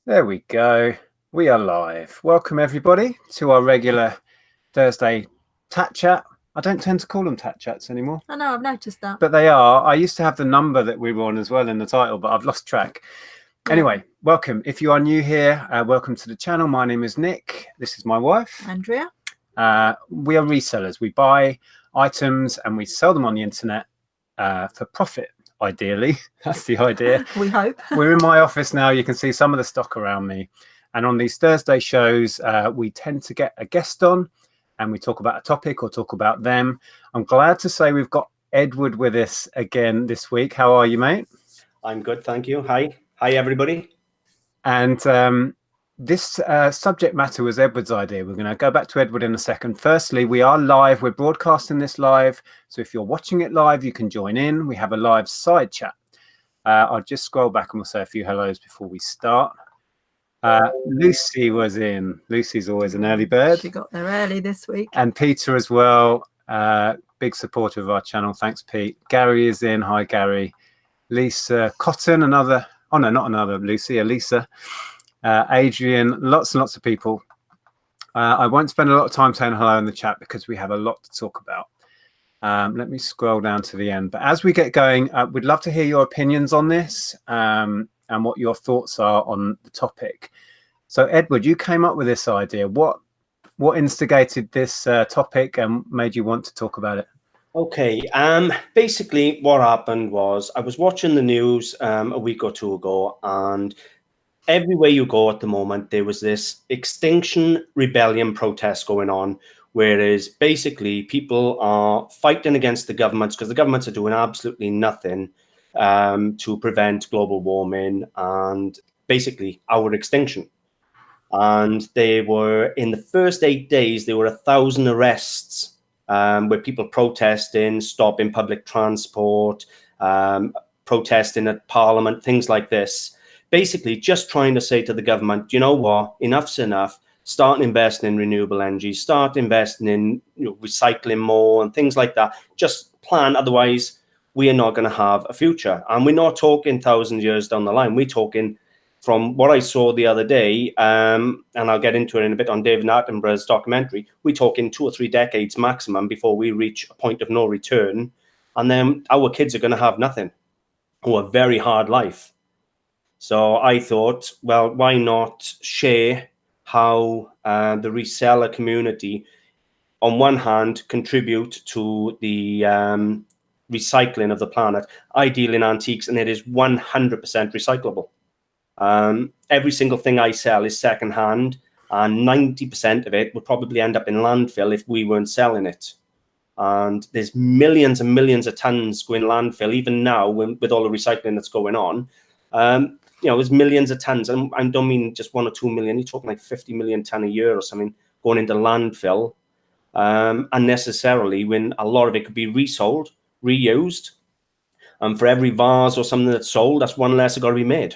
There we go. We are live. Welcome everybody to our regular Thursday Tat Chat. I don't tend to call them Tat Chats anymore, I know, I've noticed that. but they are. I used to have the number that we were on as well in the title, but I've lost track. Yeah. Anyway, welcome. If you are new here, welcome to the channel. My name is Nick. This is my wife, Andrea. We are resellers. We buy items and we sell them on the internet for profit. Ideally, that's the idea. We hope. We're in my office now. You can see some of the stock around me. And on these Thursday shows, we tend to get a guest on and we talk about a topic or talk about them. I'm glad to say we've got Edward with us again this week. How are you, mate? I'm good, thank you. Hi, everybody. And this subject matter was Edward's idea. We're going to go back to Edward in a second. Firstly, we are live. We're broadcasting this live. So if you're watching it live, you can join in. We have a live side chat. I'll just scroll back and we'll say a few hellos before we start. Lucy was in. Lucy's always an early bird. She got there early this week. And Peter as well. Big supporter of our channel. Thanks, Pete. Gary is in. Hi, Gary. Lisa Cotton, another. Oh, no, not another Lucy. Elisa. Adrian. Lots and lots of people. I won't spend a lot of time saying hello in the chat because we have a lot to talk about. Let me scroll down to the end. But as we get going, we'd love to hear your opinions on this and what your thoughts are on the topic. So, Edward, you came up with this idea. What instigated this topic and made you want to talk about it? Okay. Basically, what happened was I was watching the news a week or two ago, and everywhere you go at the moment, there was this Extinction rebellion protest going on. Whereas basically people are fighting against the governments because the governments are doing absolutely nothing to prevent global warming and basically our extinction. And they were, in the first 8 days, there were 1,000 arrests where people protesting, stopping public transport, protesting at Parliament, things like this. Basically just trying to say to the government, you know what, enough's enough. Start investing in renewable energy, start investing in recycling more and things like that. Just plan, otherwise we are not going to have a future. And we're not talking 1,000 years down the line. We're talking, from what I saw the other day, and I'll get into it in a bit on David Attenborough's documentary, we're talking 2 or 3 decades maximum before we reach a point of no return. And then our kids are going to have nothing or a very hard life. So I thought, well, why not share how the reseller community, on one hand, contribute to the recycling of the planet. I deal in antiques, and it is 100% recyclable. Every single thing I sell is secondhand, and 90% of it would probably end up in landfill if we weren't selling it. And there's millions and millions of tons going landfill, even now with all the recycling that's going on. There's millions of tons, and I don't mean just 1 or 2 million. You're talking like 50 million ton a year or something going into landfill unnecessarily, when a lot of it could be resold, reused. And for every vase or something that's sold, that's one less that got to be made.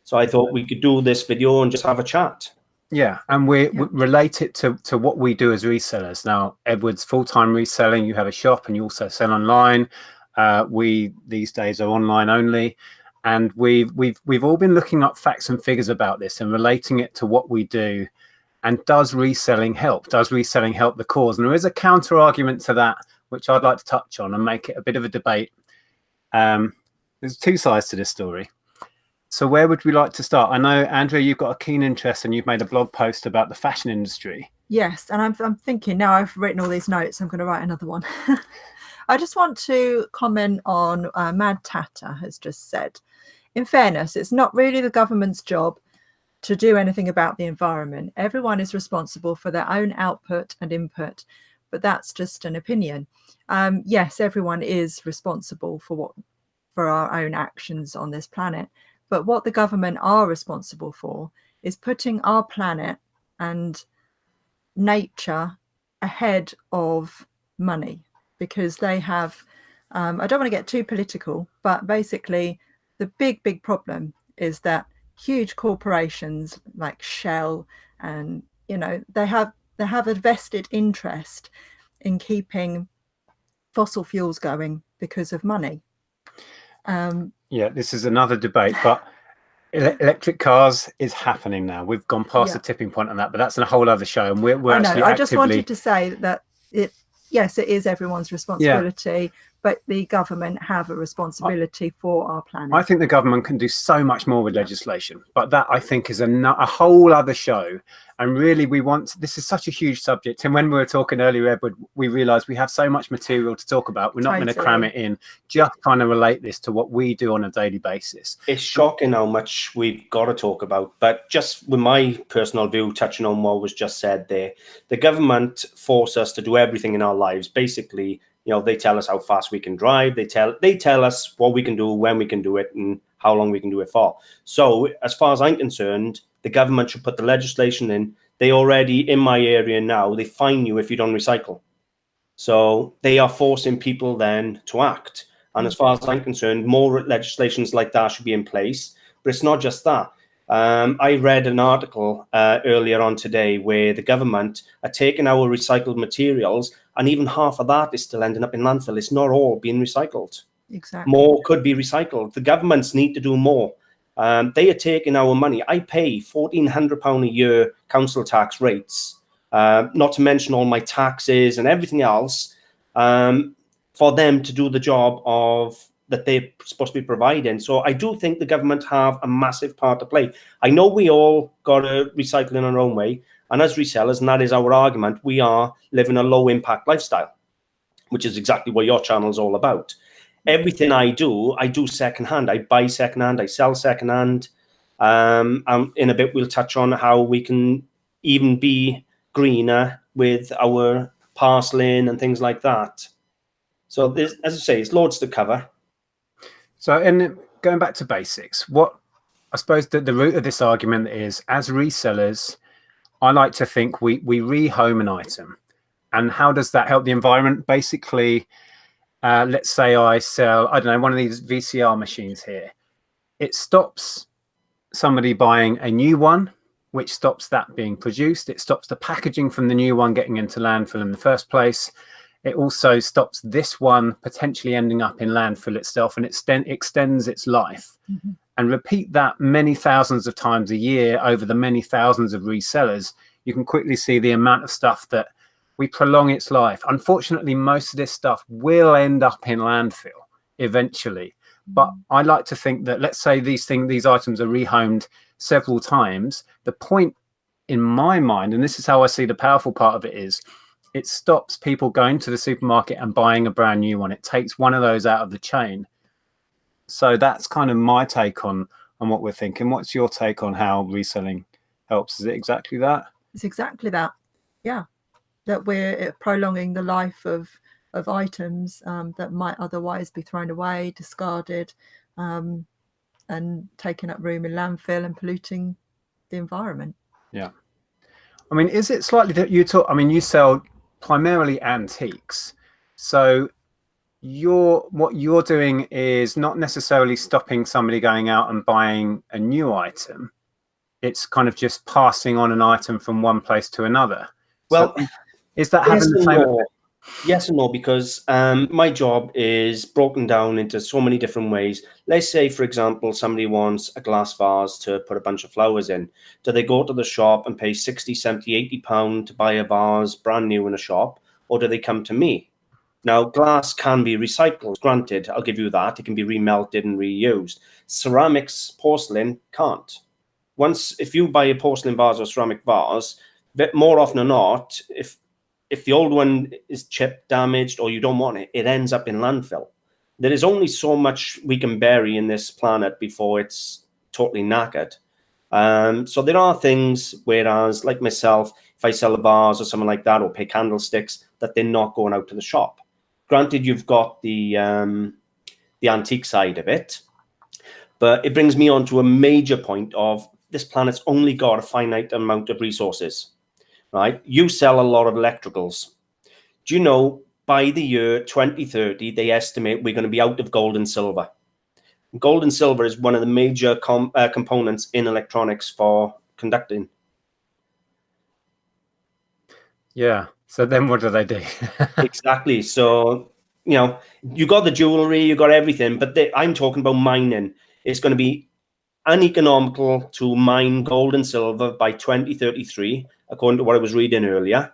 So I thought we could do this video and just have a chat. Yeah, and we relate it to what we do as resellers. Now, Edward's full-time reselling. You have a shop and you also sell online. We these days are online only. And we've all been looking up facts and figures about this and relating it to what we do. And does reselling help? Does reselling help the cause? And there is a counter argument to that, which I'd like to touch on and make it a bit of a debate. There's 2 sides to this story. So where would we like to start? I know, Andrea, you've got a keen interest and you've made a blog post about the fashion industry. Yes, and I'm thinking, now I've written all these notes, I'm going to write another one. I just want to comment on Mad Tatter has just said, in fairness, it's not really the government's job to do anything about the environment. Everyone is responsible for their own output and input, but that's just an opinion. Yes, everyone is responsible for our own actions on this planet, but what the government are responsible for is putting our planet and nature ahead of money, because they have, I don't want to get too political, but basically the big problem is that huge corporations like Shell and, they have a vested interest in keeping fossil fuels going because of money. Yeah, this is another debate, but Electric cars is happening now. We've gone past the tipping point on that, but that's a whole other show. And we're I know. actually I just actively... wanted to say that yes, it is everyone's responsibility, but the government have a responsibility for our planet. I think the government can do so much more with legislation, but that I think is a whole other show. And really, this is such a huge subject. And when we were talking earlier, Edward, we realized we have so much material to talk about. We're not going to cram it in, just trying to relate this to what we do on a daily basis. It's shocking how much we've got to talk about. But just with my personal view, touching on what was just said there, the government force us to do everything in our lives. Basically, they tell us how fast we can drive. They tell us what we can do, when we can do it, and how long we can do it for. So as far as I'm concerned, the government should put the legislation in. They already, in my area now, they fine you if you don't recycle. So they are forcing people then to act. And as far as I'm concerned, more legislations like that should be in place. But it's not just that. I read an article earlier on today where the government are taking our recycled materials, and even half of that is still ending up in landfill. It's not all being recycled. Exactly. More could be recycled. The governments need to do more. They are taking our money. I pay £1,400 a year council tax rates, not to mention all my taxes and everything else, for them to do the job that they're supposed to be providing. So I do think the government have a massive part to play. I know we all got to recycle in our own way. And as resellers, and that is our argument, we are living a low impact lifestyle, which is exactly what your channel is all about. Everything I do secondhand. I buy secondhand, I sell secondhand. And in a bit, we'll touch on how we can even be greener with our parceling and things like that. So there's, as I say, it's loads to cover. So, and going back to basics, what I suppose the root of this argument is, as resellers, I like to think we rehome an item. And how does that help the environment? Basically, let's say I sell, I don't know, one of these VCR machines here. It stops somebody buying a new one, which stops that being produced. It stops the packaging from the new one getting into landfill in the first place. It also stops this one potentially ending up in landfill itself, and it extends its life. Mm-hmm. And repeat that many thousands of times a year over the many thousands of resellers, you can quickly see the amount of stuff that we prolong its life. Unfortunately, most of this stuff will end up in landfill eventually. But I like to think that, let's say these items are rehomed several times. The point in my mind, and this is how I see the powerful part of it, is it stops people going to the supermarket and buying a brand new one. It takes one of those out of the chain. So that's kind of my take on what we're thinking. What's your take on how reselling helps? Is it exactly that? It's exactly that. Yeah. That we're prolonging the life of items that might otherwise be thrown away, discarded, and taking up room in landfill and polluting the environment. Yeah. I mean, is it slightly that you sell primarily antiques. So what you're doing is not necessarily stopping somebody going out and buying a new item. It's kind of just passing on an item from one place to another. Well, so is that having the same effect? Yes and no, because my job is broken down into so many different ways. Let's say, for example, somebody wants a glass vase to put a bunch of flowers in. Do they go to the shop and pay 60, 70, £80 to buy a vase brand new in a shop? Or do they come to me? Now, glass can be recycled. Granted, I'll give you that. It can be remelted and reused. Ceramics, porcelain can't. If you buy a porcelain vase or ceramic vase, more often than not, if the old one is chipped, damaged, or you don't want it, it ends up in landfill. There is only so much we can bury in this planet before it's totally knackered. So there are things, whereas like myself, if I sell a vase or something like that, or pay candlesticks, that they're not going out to the shop. Granted, you've got the antique side of it, but it brings me on to a major point of this planet's only got a finite amount of resources. Right? You sell a lot of electricals. Do you know, by the year 2030, they estimate we're going to be out of gold and silver. Gold and silver is one of the major components in electronics for conducting. Yeah. So then what do they do? Exactly. So, you got the jewelry, you got everything, but I'm talking about mining. It's going to be uneconomical to mine gold and silver by 2033, according to what I was reading earlier.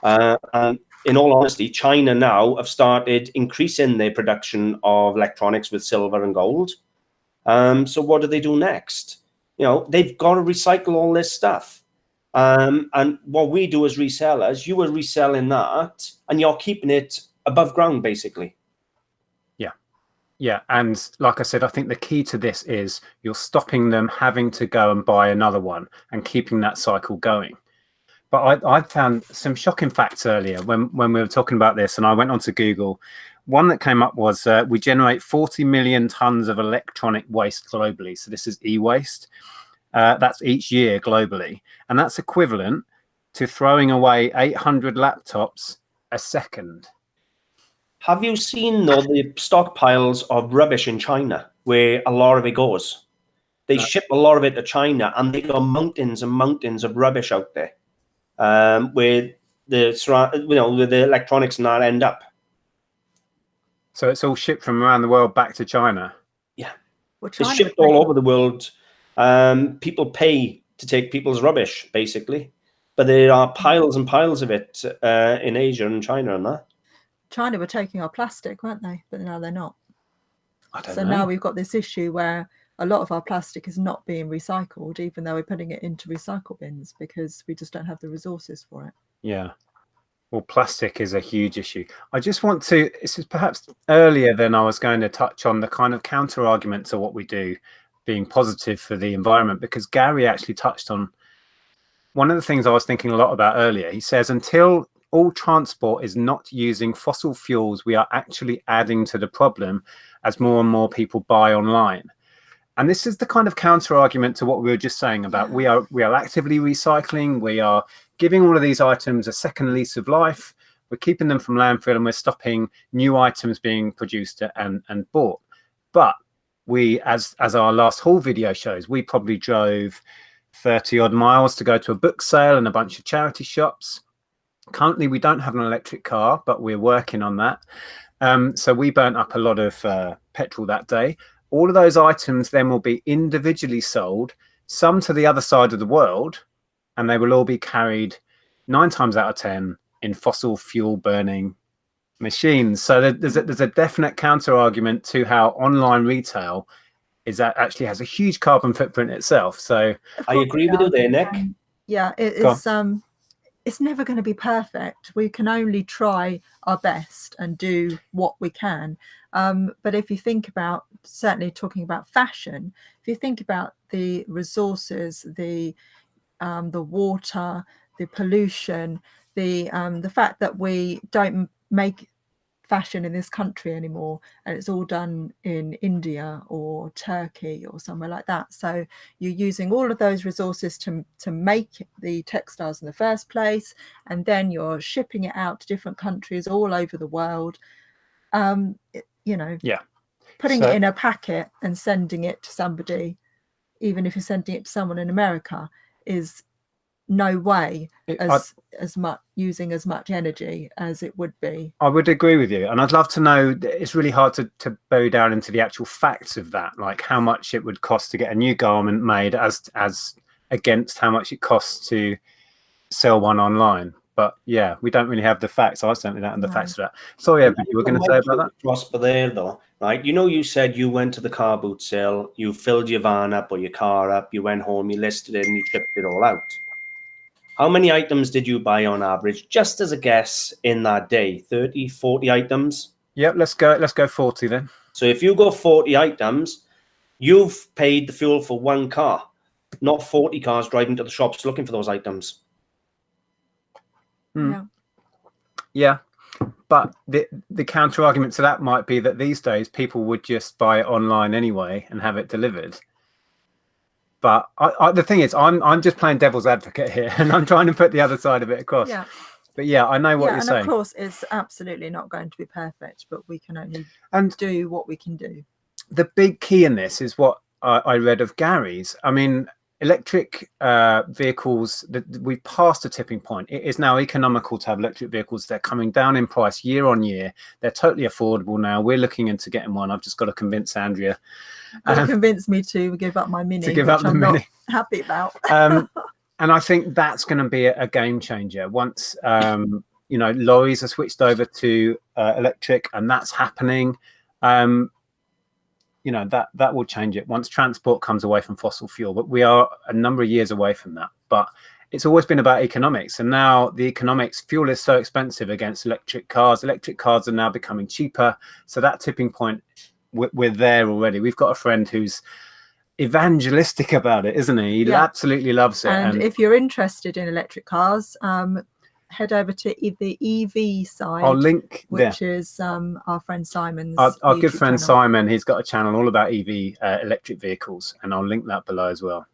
And in all honesty, China now have started increasing their production of electronics with silver and gold. So what do they do next? You know, they've got to recycle all this stuff. And what we do as resellers, you are reselling that and you're keeping it above ground, basically. Yeah, and like I said, I think the key to this is you're stopping them having to go and buy another one and keeping that cycle going. But I found some shocking facts earlier when we were talking about this, and I went onto Google. One that came up was we generate 40 million tons of electronic waste globally. So this is e-waste. That's each year globally. And that's equivalent to throwing away 800 laptops a second. Have you seen, though, the stockpiles of rubbish in China, where a lot of it goes? They ship a lot of it to China, and they got mountains and mountains of rubbish out there, where the electronics not end up. So it's all shipped from around the world back to China. Yeah, Well, it's China shipped all over the world. People pay to take people's rubbish, basically, but there are piles and piles of it in Asia and China and that. China were taking our plastic, weren't they? But now they're not. I don't So know. now we've got this issue where a lot of our plastic is not being recycled, even though we're putting it into recycle bins because we just don't have the resources for it. Yeah. Well, plastic is a huge issue. I just want to, this is perhaps earlier than I was going to touch on the kind of counter argument to what we do being positive for the environment, because Gary actually touched on one of the things I was thinking a lot about earlier. He says, until all transport is not using fossil fuels, we are actually adding to the problem as more and more people buy online. And this is the kind of counter argument to what we were just saying about we are actively recycling, we are giving all of these items a second lease of life, we're keeping them from landfill, and we're stopping new items being produced and bought. But we, as our last haul video shows, we probably drove 30 odd miles to go to a book sale and a bunch of charity shops. Currently, we don't have an electric car, but we're working on that. So we burnt up a lot of petrol that day. All of those items then will be individually sold, some to the other side of the world, and they will all be carried 9 times out of 10 in fossil fuel burning machines. So there's a definite counter argument to how online retail is that actually has a huge carbon footprint itself. So I agree with you there, Nick. Yeah, it's never going to be perfect. We can only try our best and do what we can. But if you think about, certainly talking about fashion, if you think about the resources, the water, the pollution, the fact that we don't make fashion in this country anymore, and it's all done in India or Turkey or somewhere like that. So you're using all of those resources to make the textiles in the first place, and then you're shipping it out to different countries all over the world. Putting it in a packet and sending it to somebody, even if you're sending it to someone in America, is no way as much using as much energy as it would be. I would agree with you, and I'd love to know. It's really hard to bow down into the actual facts of that, like how much it would cost to get a new garment made as against how much it costs to sell one online. But yeah, we don't really have the facts. I certainly don't have the facts for that. Sorry, Ed, you were going to say about that? Prosper there, though, right? You know, you said you went to the car boot sale, you filled your van up or your car up, you went home, you listed it, and you shipped it all out. How many items did you buy on average, just as a guess, in that day? 30, 40 items? Yep, let's go 40 then. So if you go 40 items, you've paid the fuel for one car, not 40 cars driving to the shops looking for those items. Yeah, but the counter argument to that might be that these days people would just buy it online anyway and have it delivered. But the thing is, I'm just playing devil's advocate here, and I'm trying to put the other side of it across. Yeah. But yeah, I know what you're saying. And of course, it's absolutely not going to be perfect, but we can only do what we can do. The big key in this is what I read of Gary's. I mean, electric vehicles, we passed a tipping point. It is now economical to have electric vehicles. They're coming down in price year on year. They're totally affordable now. We're looking into getting one. I've just got to convince Andrea. Convince me to give up my Mini, to give which up the I'm Mini. not happy about. And I think that's going to be a game changer once you know, lorries are switched over to electric, and that's happening. You know, that will change it once transport comes away from fossil fuel. But we are a number of years away from that. But it's always been about economics, and now the economics, fuel is so expensive against electric cars. Electric cars are now becoming cheaper. So that tipping point, we're there already. We've got a friend who's evangelistic about it, isn't he? He absolutely loves it. And if you're interested in electric cars, head over to the EV side. I'll link which is our friend Simon's. Our good friend channel. Simon, he's got a channel all about EV electric vehicles, and I'll link that below as well.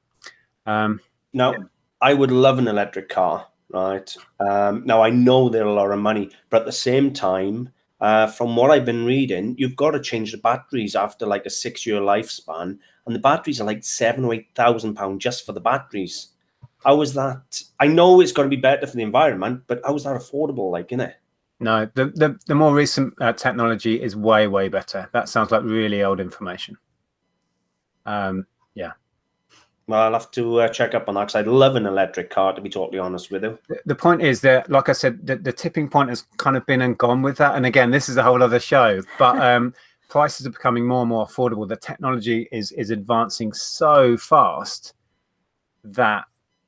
Now, I would love an electric car, right? Now, I know they're a lot of money, but at the same time, from what I've been reading, you've got to change the batteries after like a 6-year lifespan, and the batteries are like £7,000 or £8,000 just for the batteries. How is that? I know it's going to be better for the environment, but how is that affordable, like, innit? No, the more recent technology is way better. That sounds like really old information. Yeah. Well, I'll have to check up on that, because I'd love an electric car, to be totally honest with you. The point is that, like I said, the tipping point has kind of been and gone with that. And again, this is a whole other show, but prices are becoming more and more affordable. The technology is advancing so fast that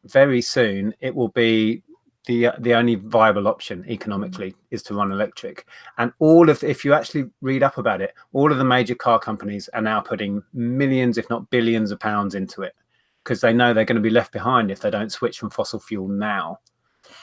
very soon it will be the only viable option economically is to run electric. And if you actually read up about it, all of the major car companies are now putting millions, if not billions of pounds into it, because they know they're going to be left behind if they don't switch from fossil fuel now.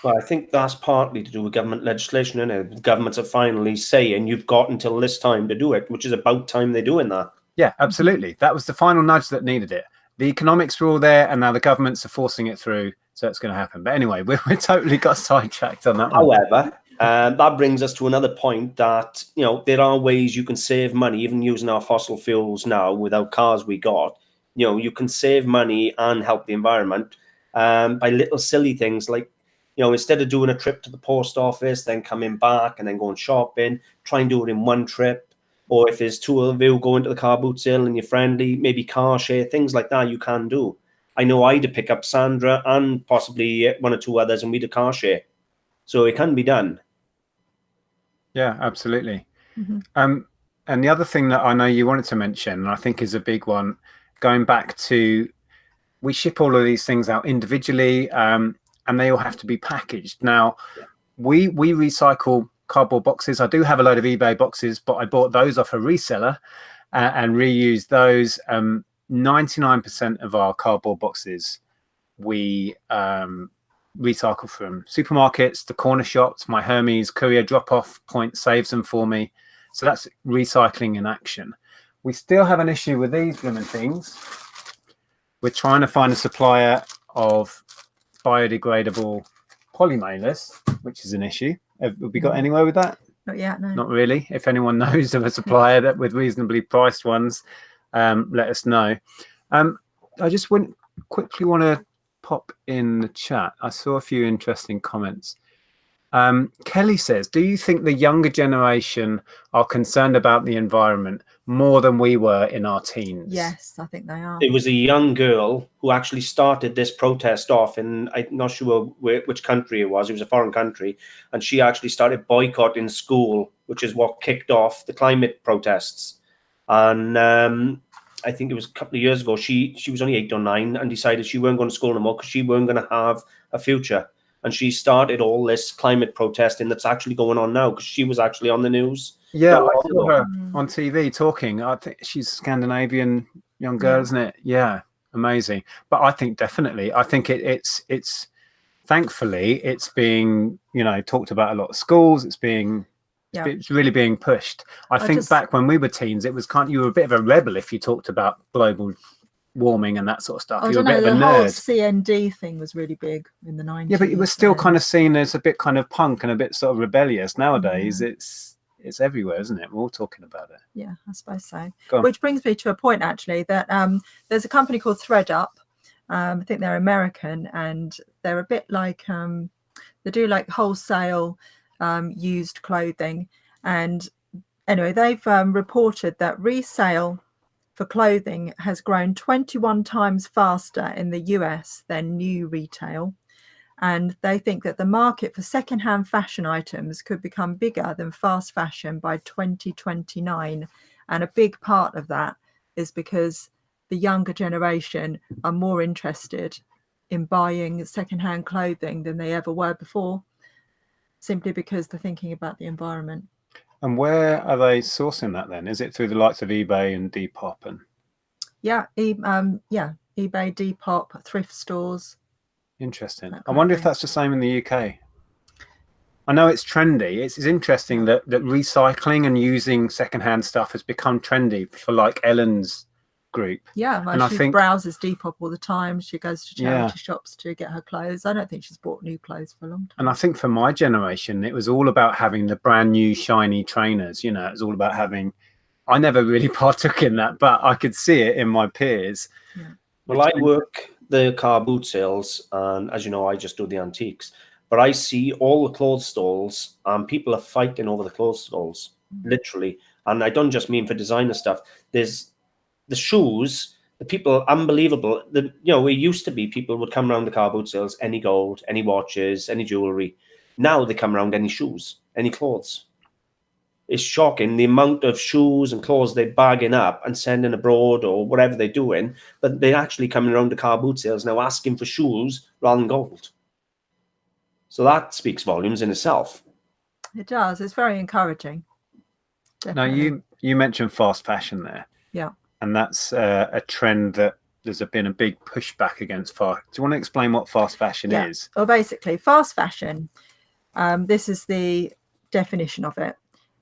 Well, I think that's partly to do with government legislation, isn't it? Governments are finally saying you've got until this time to do it, which is about time they're doing that. Yeah, absolutely. That was the final nudge that needed it. The economics were all there, and now the governments are forcing it through, so it's going to happen. But anyway, we totally got sidetracked on that one. However, that brings us to another point that, you know, there are ways you can save money, even using our fossil fuels now without cars we got. You know, you can save money and help the environment by little silly things like, you know, instead of doing a trip to the post office, then coming back and then going shopping, try and do it in one trip. Or if there's two of you going to the car boot sale and you're friendly, maybe car share, things like that you can do. I know I had to pick up Sandra and possibly one or two others, and we did car share. So it can be done. Yeah, absolutely. And the other thing that I know you wanted to mention, and I think is a big one, going back to, we ship all of these things out individually, and they all have to be packaged. Now, we recycle cardboard boxes. I do have a load of eBay boxes, but I bought those off a reseller and reused those. 99% of our cardboard boxes we recycle from supermarkets, the corner shops. My Hermes courier drop-off point saves them for me. So that's recycling in action. We still have an issue with these blooming things. We're trying to find a supplier of biodegradable polymailers, which is an issue. Have we got anywhere with that? Not yet, no. Not really. If anyone knows of a supplier that with reasonably priced ones, let us know. I just quickly want to pop in the chat. I saw a few interesting comments. Kelly says, do you think the younger generation are concerned about the environment more than we were in our teens? Yes, I think they are. It was a young girl who actually started this protest off in, I'm not sure which country it was. It was a foreign country. And she actually started boycotting school, which is what kicked off the climate protests. And I think it was a couple of years ago, she was only 8 or 9 and decided she weren't going to school anymore because she weren't going to have a future. And she started all this climate protesting that's actually going on now, because she was actually on the news. Yeah, I saw her on TV talking. I think she's a Scandinavian young girl, isn't it? Yeah, amazing. But I think definitely, I think it's thankfully it's being, you know, talked about a lot of schools. It's really being pushed. I think back when we were teens, it was you were a bit of a rebel if you talked about global warming and that sort of stuff. I don't know, the whole CND thing was really big in the 90s. Yeah, but it was still kind of seen as a bit kind of punk and a bit sort of rebellious. Nowadays, it's everywhere, isn't it? We're all talking about it. Yeah, I suppose so. Which brings me to a point, actually, that there's a company called ThreadUp, I think they're American, and they're a bit like they do like wholesale used clothing. And anyway, they've reported that resale for clothing has grown 21 times faster in the US than new retail. And they think that the market for secondhand fashion items could become bigger than fast fashion by 2029. And a big part of that is because the younger generation are more interested in buying secondhand clothing than they ever were before, simply because they're thinking about the environment. And where are they sourcing that then? Is it through the likes of eBay and Depop? And yeah, eBay, Depop, thrift stores. interesting. I wonder if that's the same in the UK. I know it's trendy. It's interesting that recycling and using secondhand stuff has become trendy for like Ellen's group. Yeah, well, and she browses Depop all the time. She goes to charity shops to get her clothes. I don't think she's bought new clothes for a long time. And I think for my generation, it was all about having the brand new shiny trainers. You know, it was all about having. I never really partook in that, but I could see it in my peers. Yeah. Well, I work the car boot sales, and as you know, I just do the antiques. But I see all the clothes stalls, and people are fighting over the clothes stalls, literally. And I don't just mean for designer stuff. There's the shoes, the people, unbelievable. It used to be people would come around the car boot sales, any gold, any watches, any jewelry. Now they come around any shoes, any clothes. It's shocking the amount of shoes and clothes they're bagging up and sending abroad or whatever they're doing. But they're actually coming around the car boot sales now asking for shoes rather than gold. So that speaks volumes in itself. It does. It's very encouraging. Definitely. Now, you mentioned fast fashion there. Yeah. And that's a trend that there's been a big pushback against. Do you want to explain what fast fashion is? Well, basically, fast fashion, this is the definition of it.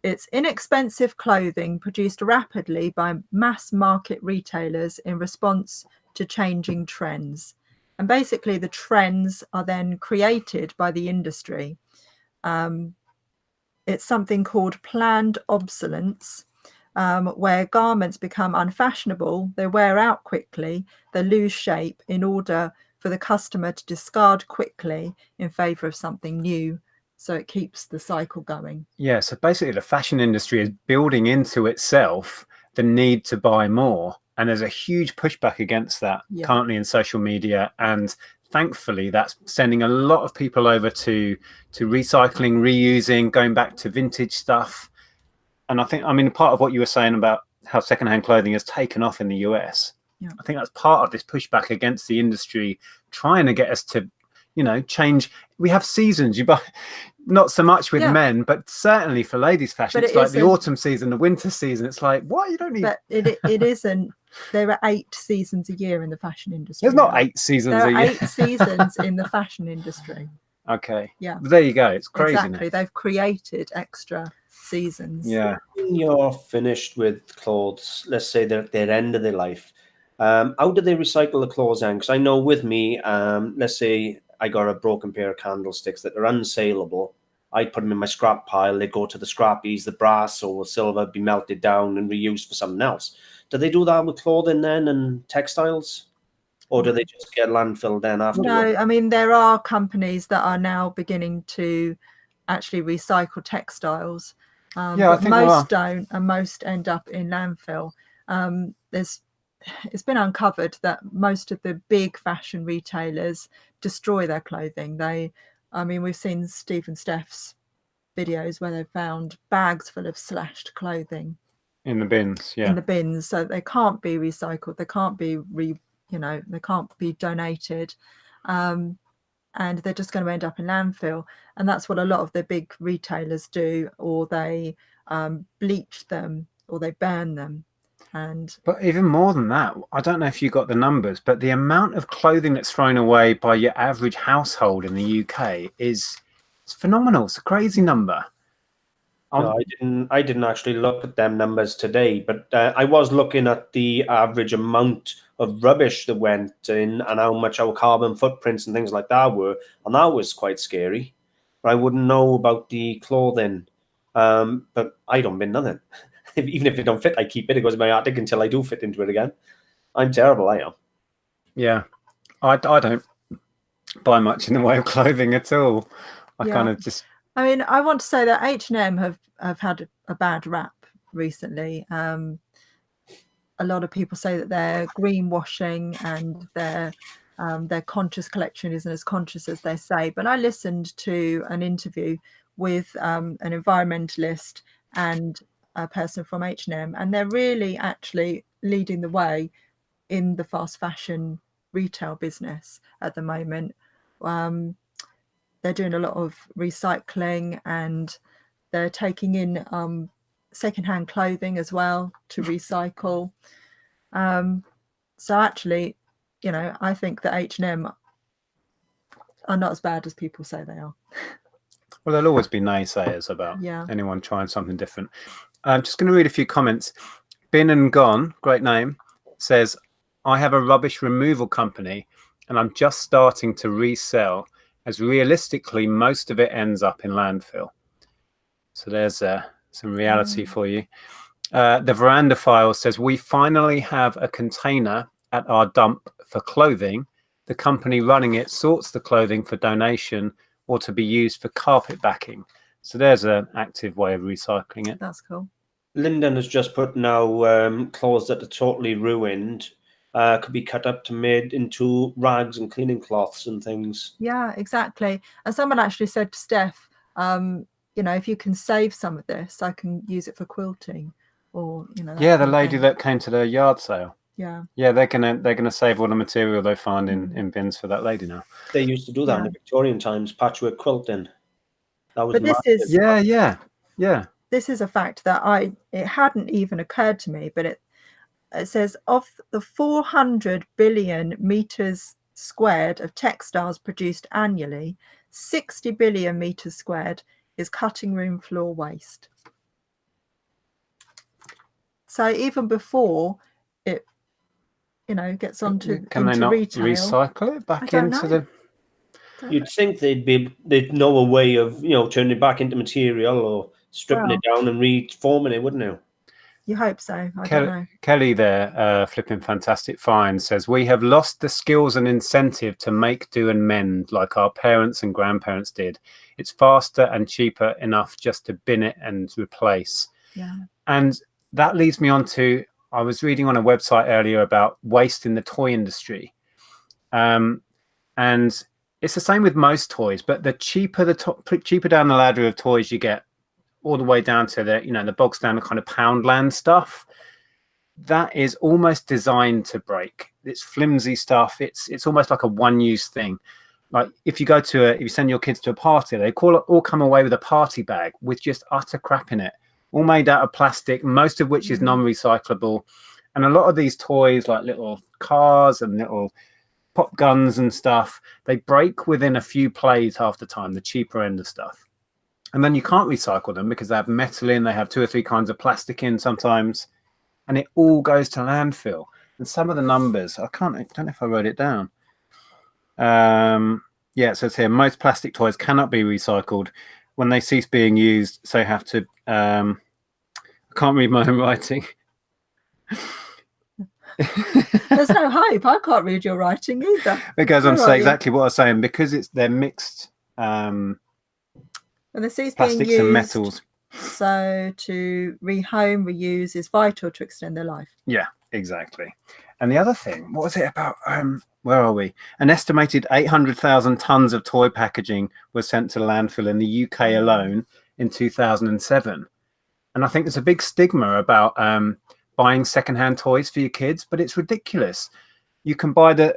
It's inexpensive clothing produced rapidly by mass market retailers in response to changing trends. And basically, the trends are then created by the industry. It's something called planned obsolescence, where garments become unfashionable, they wear out quickly, they lose shape in order for the customer to discard quickly in favor of something new. So it keeps the cycle going. Yeah, so basically the fashion industry is building into itself the need to buy more. And there's a huge pushback against that currently in social media. And thankfully, that's sending a lot of people over to recycling, reusing, going back to vintage stuff. And I mean, part of what you were saying about how secondhand clothing has taken off in the US, I think that's part of this pushback against the industry trying to get us to, change. We have seasons. You buy, not so much with men, but certainly for ladies' fashion, it's like the autumn season, the winter season. It's like, what? You don't need. But it isn't. There are 8 seasons a year in the fashion industry. There's not 8 seasons a year. There are 8 seasons in the fashion industry. Okay. Yeah. But there you go. It's crazy. Exactly. They've created extra seasons. Yeah. When you're finished with clothes, let's say they're at their end of their life, how do they recycle the clothes then? Because I know with me, let's say I got a broken pair of candlesticks that are unsaleable. I'd put them in my scrap pile. They go to the scrappies, the brass or the silver be melted down and reused for something else. Do they do that with clothing then and textiles? Or do they just get landfilled then afterwards? No, I mean, there are companies that are now beginning to actually recycle textiles. But most don't, and most end up in landfill. It's been uncovered that most of the big fashion retailers destroy their clothing. We've seen Steve and Steph's videos where they've found bags full of slashed clothing in the bins. Yeah, in the bins, so they can't be recycled. They can't be they can't be donated, and they're just going to end up in landfill. And that's what a lot of the big retailers do, or they bleach them, or they burn them. But even more than that, I don't know if you got the numbers, but the amount of clothing that's thrown away by your average household in the UK it's phenomenal. It's a crazy number. No, I didn't actually look at them numbers today, but I was looking at the average amount of rubbish that went in and how much our carbon footprints and things like that were, and that was quite scary. But I wouldn't know about the clothing, but I don't bin nothing. Even if it don't fit, I keep it. It goes in my attic until I do fit into it again. I'm terrible, I am. Yeah. I don't buy much in the way of clothing at all. I Yeah. kind of just. I mean, I want to say that H&M have had a bad rap recently. A lot of people say that they're greenwashing and their conscious collection isn't as conscious as they say. But I listened to an interview with an environmentalist and a person from H&M, and they're really actually leading the way in the fast fashion retail business at the moment. They're doing a lot of recycling, and they're taking in secondhand clothing as well to recycle. So actually, you know, I think that H&M are not as bad as people say they are. Well, there'll always be naysayers about anyone trying something different. I'm just going to read a few comments. Bin and Gone, great name, says, I have a rubbish removal company and I'm just starting to resell, as realistically most of it ends up in landfill. So there's some reality for you. The Veranda File says, we finally have a container at our dump for clothing. The company running it sorts the clothing for donation or to be used for carpet backing. So there's an active way of recycling it. That's cool. Lyndon has just put now clothes that are totally ruined could be cut up to made into rags and cleaning cloths and things. Yeah, exactly. And someone actually said to Steph, you know, if you can save some of this, I can use it for quilting, or you know. Yeah, the lady that came to the yard sale. Yeah. Yeah, they're gonna save all the material they find in bins for that lady now. They used to do that in the Victorian times, patchwork quilting. That was But this is yeah. This is a fact that it hadn't even occurred to me, but it says of the 400 billion meters squared of textiles produced annually, 60 billion meters squared is cutting room floor waste. So even before it, you know, gets onto Can they not retail, recycle it back into the? You'd think they'd know a way of, you know, turning it back into material or stripping it down and reforming it, wouldn't you? You hope so. I don't know. Kelly there, flipping fantastic fine, says, we have lost the skills and incentive to make, do and mend like our parents and grandparents did. It's faster and cheaper enough just to bin it and replace. Yeah. And that leads me on to, I was reading on a website earlier about waste in the toy industry. And it's the same with most toys, but the cheaper cheaper down the ladder of toys you get, all the way down to the, you know, the bog standard kind of Poundland stuff, that is almost designed to break. It's flimsy stuff. It's almost like a one-use thing. Like if you if you send your kids to a party, they all come away with a party bag with just utter crap in it, all made out of plastic, most of which is non-recyclable. And a lot of these toys, like little cars and little pop guns and stuff, they break within a few plays half the time, the cheaper end of stuff. And then you can't recycle them because they have metal in, they have 2 or 3 kinds of plastic in sometimes, and it all goes to landfill. And some of the numbers, I don't know if I wrote it down. Yeah, it says here, most plastic toys cannot be recycled when they cease being used, so have to, I can't read my own writing. There's no hope. I can't read your writing either. It goes on to say exactly what I was saying, because they're mixed. And the seeds plastics being used, and metals. So to rehome, reuse is vital to extend their life. Yeah, exactly. And the other thing, what was it about? Where are we? An estimated 800,000 tons of toy packaging was sent to landfill in the UK alone in 2007. And I think there's a big stigma about buying secondhand toys for your kids, but it's ridiculous. You can buy the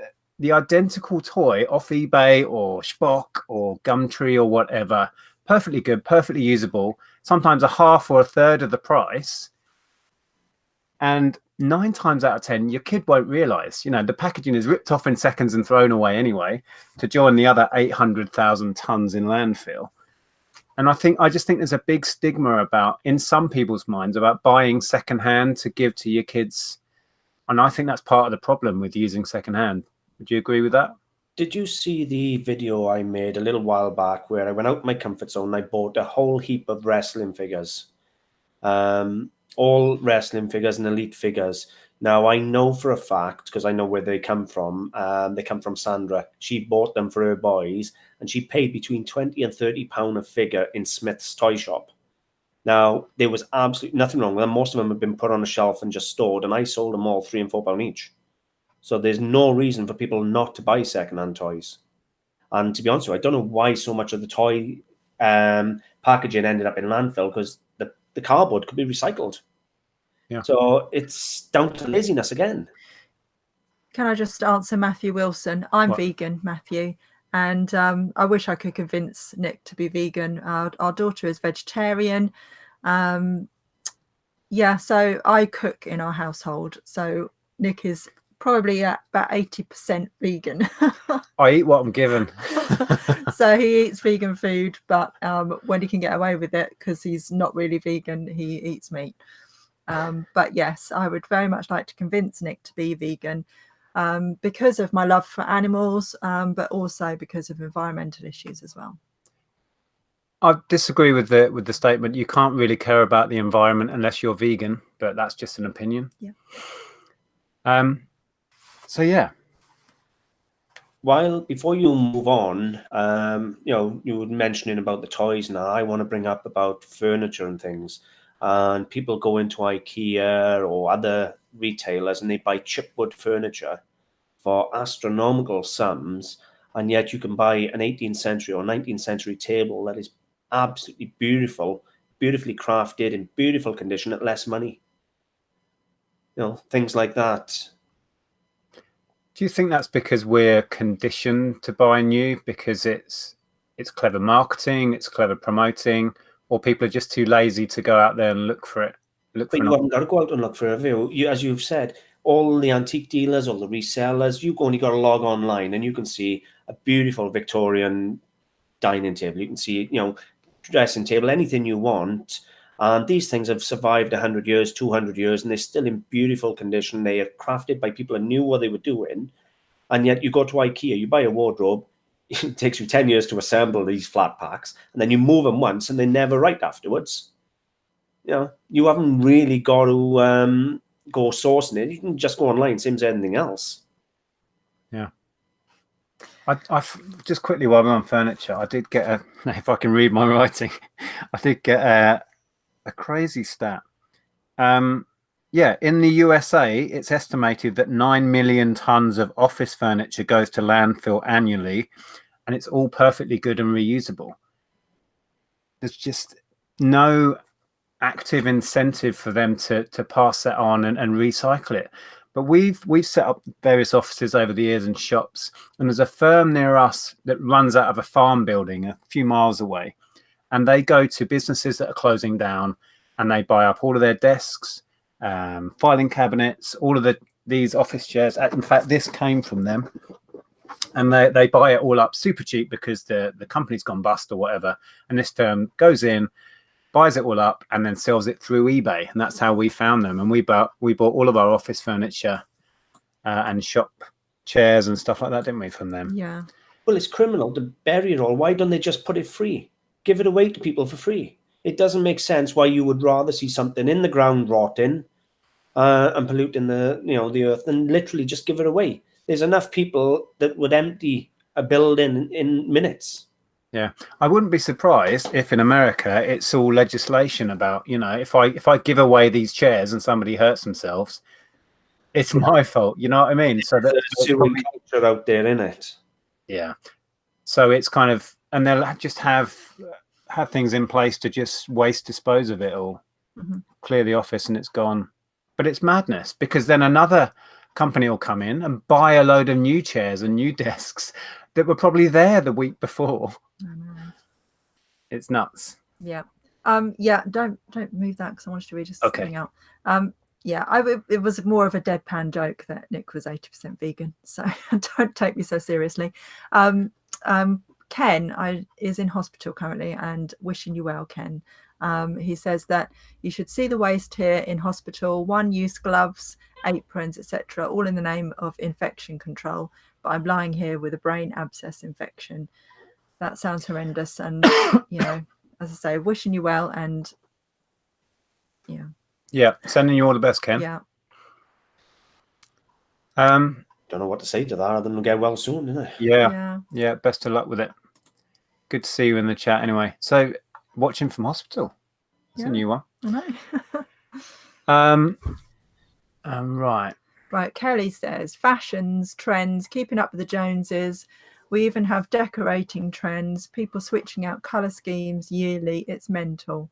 identical toy off eBay or Spock or Gumtree or whatever, perfectly good, perfectly usable, sometimes a half or a third of the price. And 9 times out of 10, your kid won't realize, you know, the packaging is ripped off in seconds and thrown away anyway to join the other 800,000 tons in landfill. And I just think there's a big stigma about, in some people's minds, about buying secondhand to give to your kids. And I think that's part of the problem with using secondhand. Would you agree with that? Did you see the video I made a little while back where I went out my comfort zone and I bought a whole heap of wrestling figures? All wrestling figures and elite figures. Now, I know for a fact, because I know where they come from. They come from Sandra. She bought them for her boys, and she paid between £20 and £30 a figure in Smith's toy shop. Now, there was absolutely nothing wrong with them. Most of them have been put on a shelf and just stored, and I sold them all £3 and £4 each. So there's no reason for people not to buy secondhand toys. And to be honest with you, I don't know why so much of the toy packaging ended up in landfill, because the cardboard could be recycled. Yeah. So it's down to laziness again. Can I just answer Matthew Wilson? I'm vegan, Matthew, and I wish I could convince Nick to be vegan. Our daughter is vegetarian. Yeah, so I cook in our household. So Nick is probably at about 80% vegan. I eat what I'm given. So he eats vegan food, but when he can get away with it, because he's not really vegan, he eats meat. But yes, I would very much like to convince Nick to be vegan, because of my love for animals, but also because of environmental issues as well. I disagree with the statement. You can't really care about the environment unless you're vegan, but that's just an opinion. Yeah. So yeah. Before you move on, you were mentioning about the toys, and I want to bring up about furniture and things. And people go into IKEA or other retailers and they buy chipwood furniture for astronomical sums, and yet you can buy an 18th century or 19th century table that is absolutely beautiful, beautifully crafted, in beautiful condition at less money. Things like that. Do you think that's because we're conditioned to buy new, because it's clever marketing, it's clever promoting, or people are just too lazy to go out there and look for it? But you haven't got to go out and look for a view. As you've said, all the antique dealers, all the resellers, you've only got to log online and you can see a beautiful Victorian dining table. You can see, dressing table, anything you want. And these things have survived 100 years, 200 years, and they're still in beautiful condition. They are crafted by people who knew what they were doing. And yet you go to IKEA, you buy a wardrobe, it takes you 10 years to assemble these flat packs, and then you move them once and they never right afterwards. You haven't really got to go sourcing it. You can just go online, same as anything else. Yeah. I just quickly, while we're on furniture, I did get if I can read my writing, I did get a crazy stat. Yeah, in the USA, it's estimated that 9 million tons of office furniture goes to landfill annually, and it's all perfectly good and reusable. There's just no active incentive for them to pass that on and recycle it. But we've set up various offices over the years and shops, and there's a firm near us that runs out of a farm building a few miles away, and they go to businesses that are closing down and they buy up all of their desks, filing cabinets, all of these office chairs. In fact, this came from them, and they buy it all up super cheap because the company's gone bust or whatever, and this firm goes in, buys it all up, and then sells it through eBay. And that's how we found them. And we bought all of our office furniture and shop chairs and stuff like that, didn't we, from them? Yeah. Well, it's criminal to bury it all. Why don't they just put it free? Give it away to people for free. It doesn't make sense why you would rather see something in the ground rotting and polluting the earth than literally just give it away. There's enough people that would empty a building in minutes. Yeah, I wouldn't be surprised if in America it's all legislation about, if I give away these chairs and somebody hurts themselves, it's my fault. You know what I mean? So there's a suing culture out there, isn't it? Yeah. So it's kind of, and they'll just have things in place to just waste dispose of it all, clear the office, and it's gone. But it's madness, because then another company will come in and buy a load of new chairs and new desks that were probably there the week before. I know. It's nuts. Yeah. Yeah, don't move that, because I wanted to read just something out. Yeah, it was more of a deadpan joke that Nick was 80% vegan, so don't take me so seriously. Ken is in hospital currently, and wishing you well, Ken. He says that you should see the waste here in hospital: one-use gloves, aprons, etc., all in the name of infection control. But I'm lying here with a brain abscess infection. That sounds horrendous, and as I say, wishing you well, and yeah, sending you all the best, Ken. Yeah. Don't know what to say to that other than get well soon, isn't it? Yeah. Best of luck with it. Good to see you in the chat anyway. So, watching from hospital. That's a new one. I know. Right. Right. Kelly says fashions, trends, keeping up with the Joneses. We even have decorating trends, people switching out color schemes yearly. It's mental.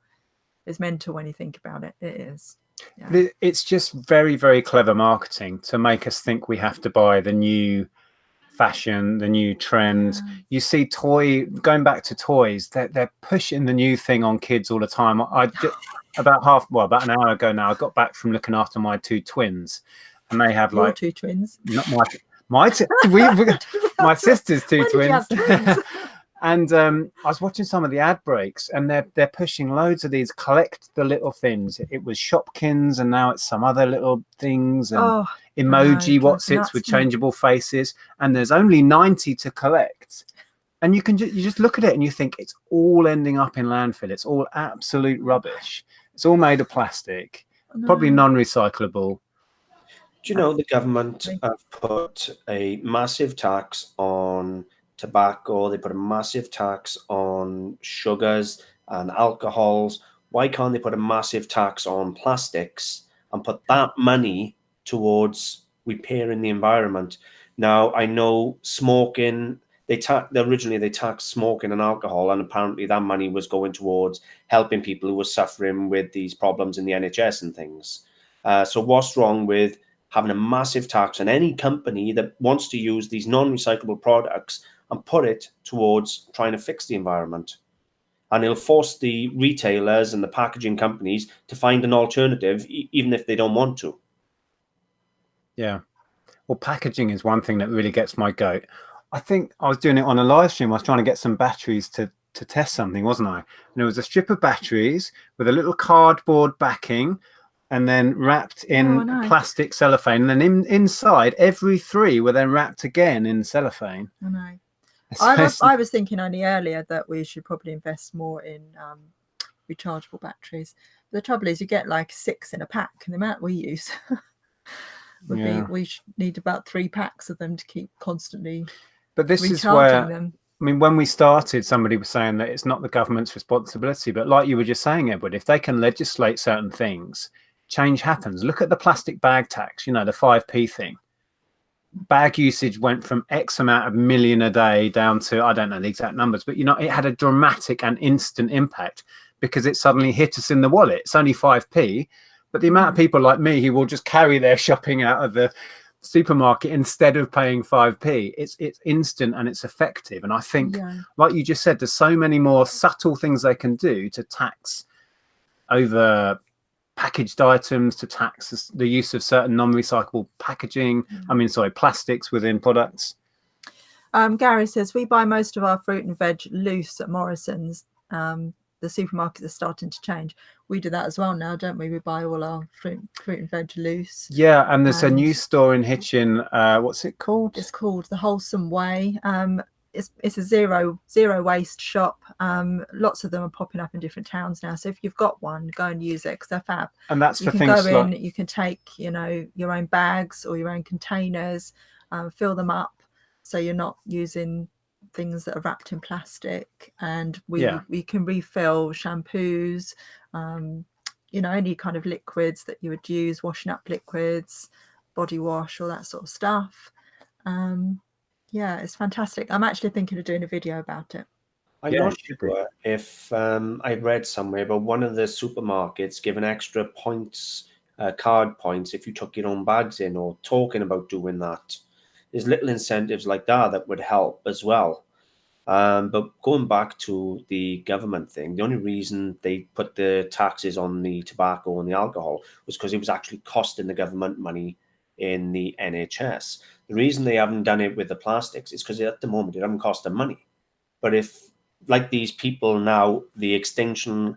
It's mental when you think about it. It is. Yeah. It's just very, very clever marketing to make us think we have to buy the new fashion, the new trend. You see going back to toys, they're pushing the new thing on kids all the time. About an hour ago now, I got back from looking after my two twins, and they have your two twins. Not my sister's two twins. And I was watching some of the ad breaks, and they're pushing loads of these collect the little things. It was Shopkins, and now it's some other little things, and emoji what's-its with changeable faces, and there's only 90 to collect. And you just look at it and you think it's all ending up in landfill. It's all absolute rubbish. It's all made of plastic, probably non-recyclable. Do you know the government have put a massive tax on tobacco? They put a massive tax on sugars and alcohols. Why can't they put a massive tax on plastics and put that money towards repairing the environment? Now, I know smoking, originally they taxed smoking and alcohol, and apparently that money was going towards helping people who were suffering with these problems in the NHS and things. So what's wrong with having a massive tax on any company that wants to use these non-recyclable products and put it towards trying to fix the environment? And it'll force the retailers and the packaging companies to find an alternative, even if they don't want to. Yeah. Well, packaging is one thing that really gets my goat. I think I was doing it on a live stream. I was trying to get some batteries to test something, wasn't I? And it was a strip of batteries with a little cardboard backing, and then wrapped in plastic cellophane. And then inside, every three were then wrapped again in cellophane. I know. I was thinking only earlier that we should probably invest more in rechargeable batteries. But the trouble is you get like 6 in a pack, and the amount we use we need about 3 packs of them to keep constantly But this is where them. I mean, when we started, somebody was saying that it's not the government's responsibility. But like you were just saying, Edward, if they can legislate certain things, change happens. Look at the plastic bag tax, the 5p thing. Bag usage went from X amount of million a day down to, I don't know the exact numbers, but it had a dramatic and instant impact because it suddenly hit us in the wallet. It's only 5p, but the amount of people like me who will just carry their shopping out of the supermarket instead of paying 5p, it's instant and it's effective. And I think, like you just said, there's so many more subtle things they can do to tax over packaged items, to tax the use of certain non-recyclable packaging. Plastics within products. Gary says we buy most of our fruit and veg loose at Morrison's. The supermarkets are starting to change. We do that as well now, don't we? We buy all our fruit and veg loose. Yeah, and there's a new store in Hitchin. What's it called? It's called The Wholesome Way. It's a zero waste shop. Lots of them are popping up in different towns now. So if you've got one, go and use it because they're fab. And that's for things you can go in, you can take your own bags or your own containers, fill them up, so you're not using things that are wrapped in plastic. And we can refill shampoos, any kind of liquids that you would use, washing up liquids, body wash, all that sort of stuff. Yeah, it's fantastic. I'm actually thinking of doing a video about it. I'm not sure if I read somewhere, but one of the supermarkets giving extra points, card points, if you took your own bags in, or talking about doing that. There's little incentives like that would help as well. But going back to the government thing, the only reason they put the taxes on the tobacco and the alcohol was because it was actually costing the government money in the NHS. The reason they haven't done it with the plastics is because at the moment it doesn't cost them money. But if, like these people now, the Extinction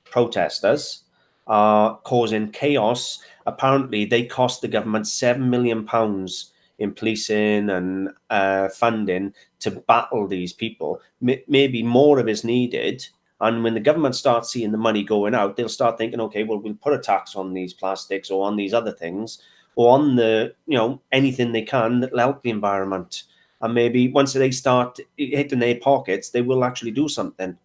protesters are causing chaos, apparently they cost the government £7 million in policing and funding to battle these people. Maybe more of is needed. And when the government starts seeing the money going out, they'll start thinking, okay, well, we'll put a tax on these plastics or on these other things. on the, anything they can that'll help the environment. And maybe once they start hitting their pockets, they will actually do something.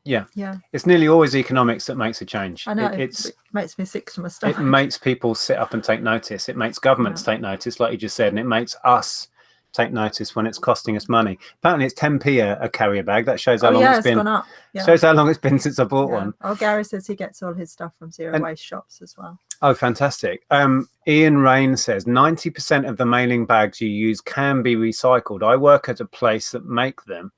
Yeah. Yeah. It's nearly always economics that makes a change. I know. It makes me sick to my stomach. It makes people sit up and take notice. It makes governments take notice, like you just said, and it makes us take notice when it's costing us money. Apparently, it's 10p a carrier bag. That shows how long it's been. Gone up. Yeah. Shows how long it's been since I bought one. Oh, Gary says he gets all his stuff from zero waste shops as well. Oh, fantastic. Ian Rain says 90% of the mailing bags you use can be recycled. I work at a place that make them,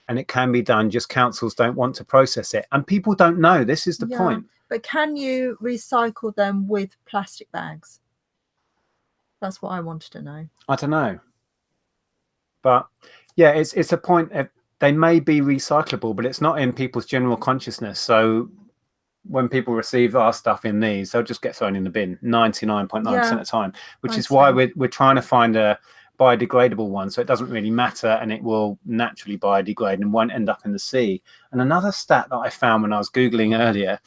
and it can be done. Just councils don't want to process it, and people don't know. This is the point. But can you recycle them with plastic bags? That's what I wanted to know. I don't know. But yeah, it's a point. They may be recyclable, but it's not in people's general consciousness. So when people receive our stuff in these, they'll just get thrown in the bin 99.9% of the time, which is why we're trying to find a biodegradable one, so it doesn't really matter and it will naturally biodegrade and won't end up in the sea. And another stat that I found when I was Googling earlier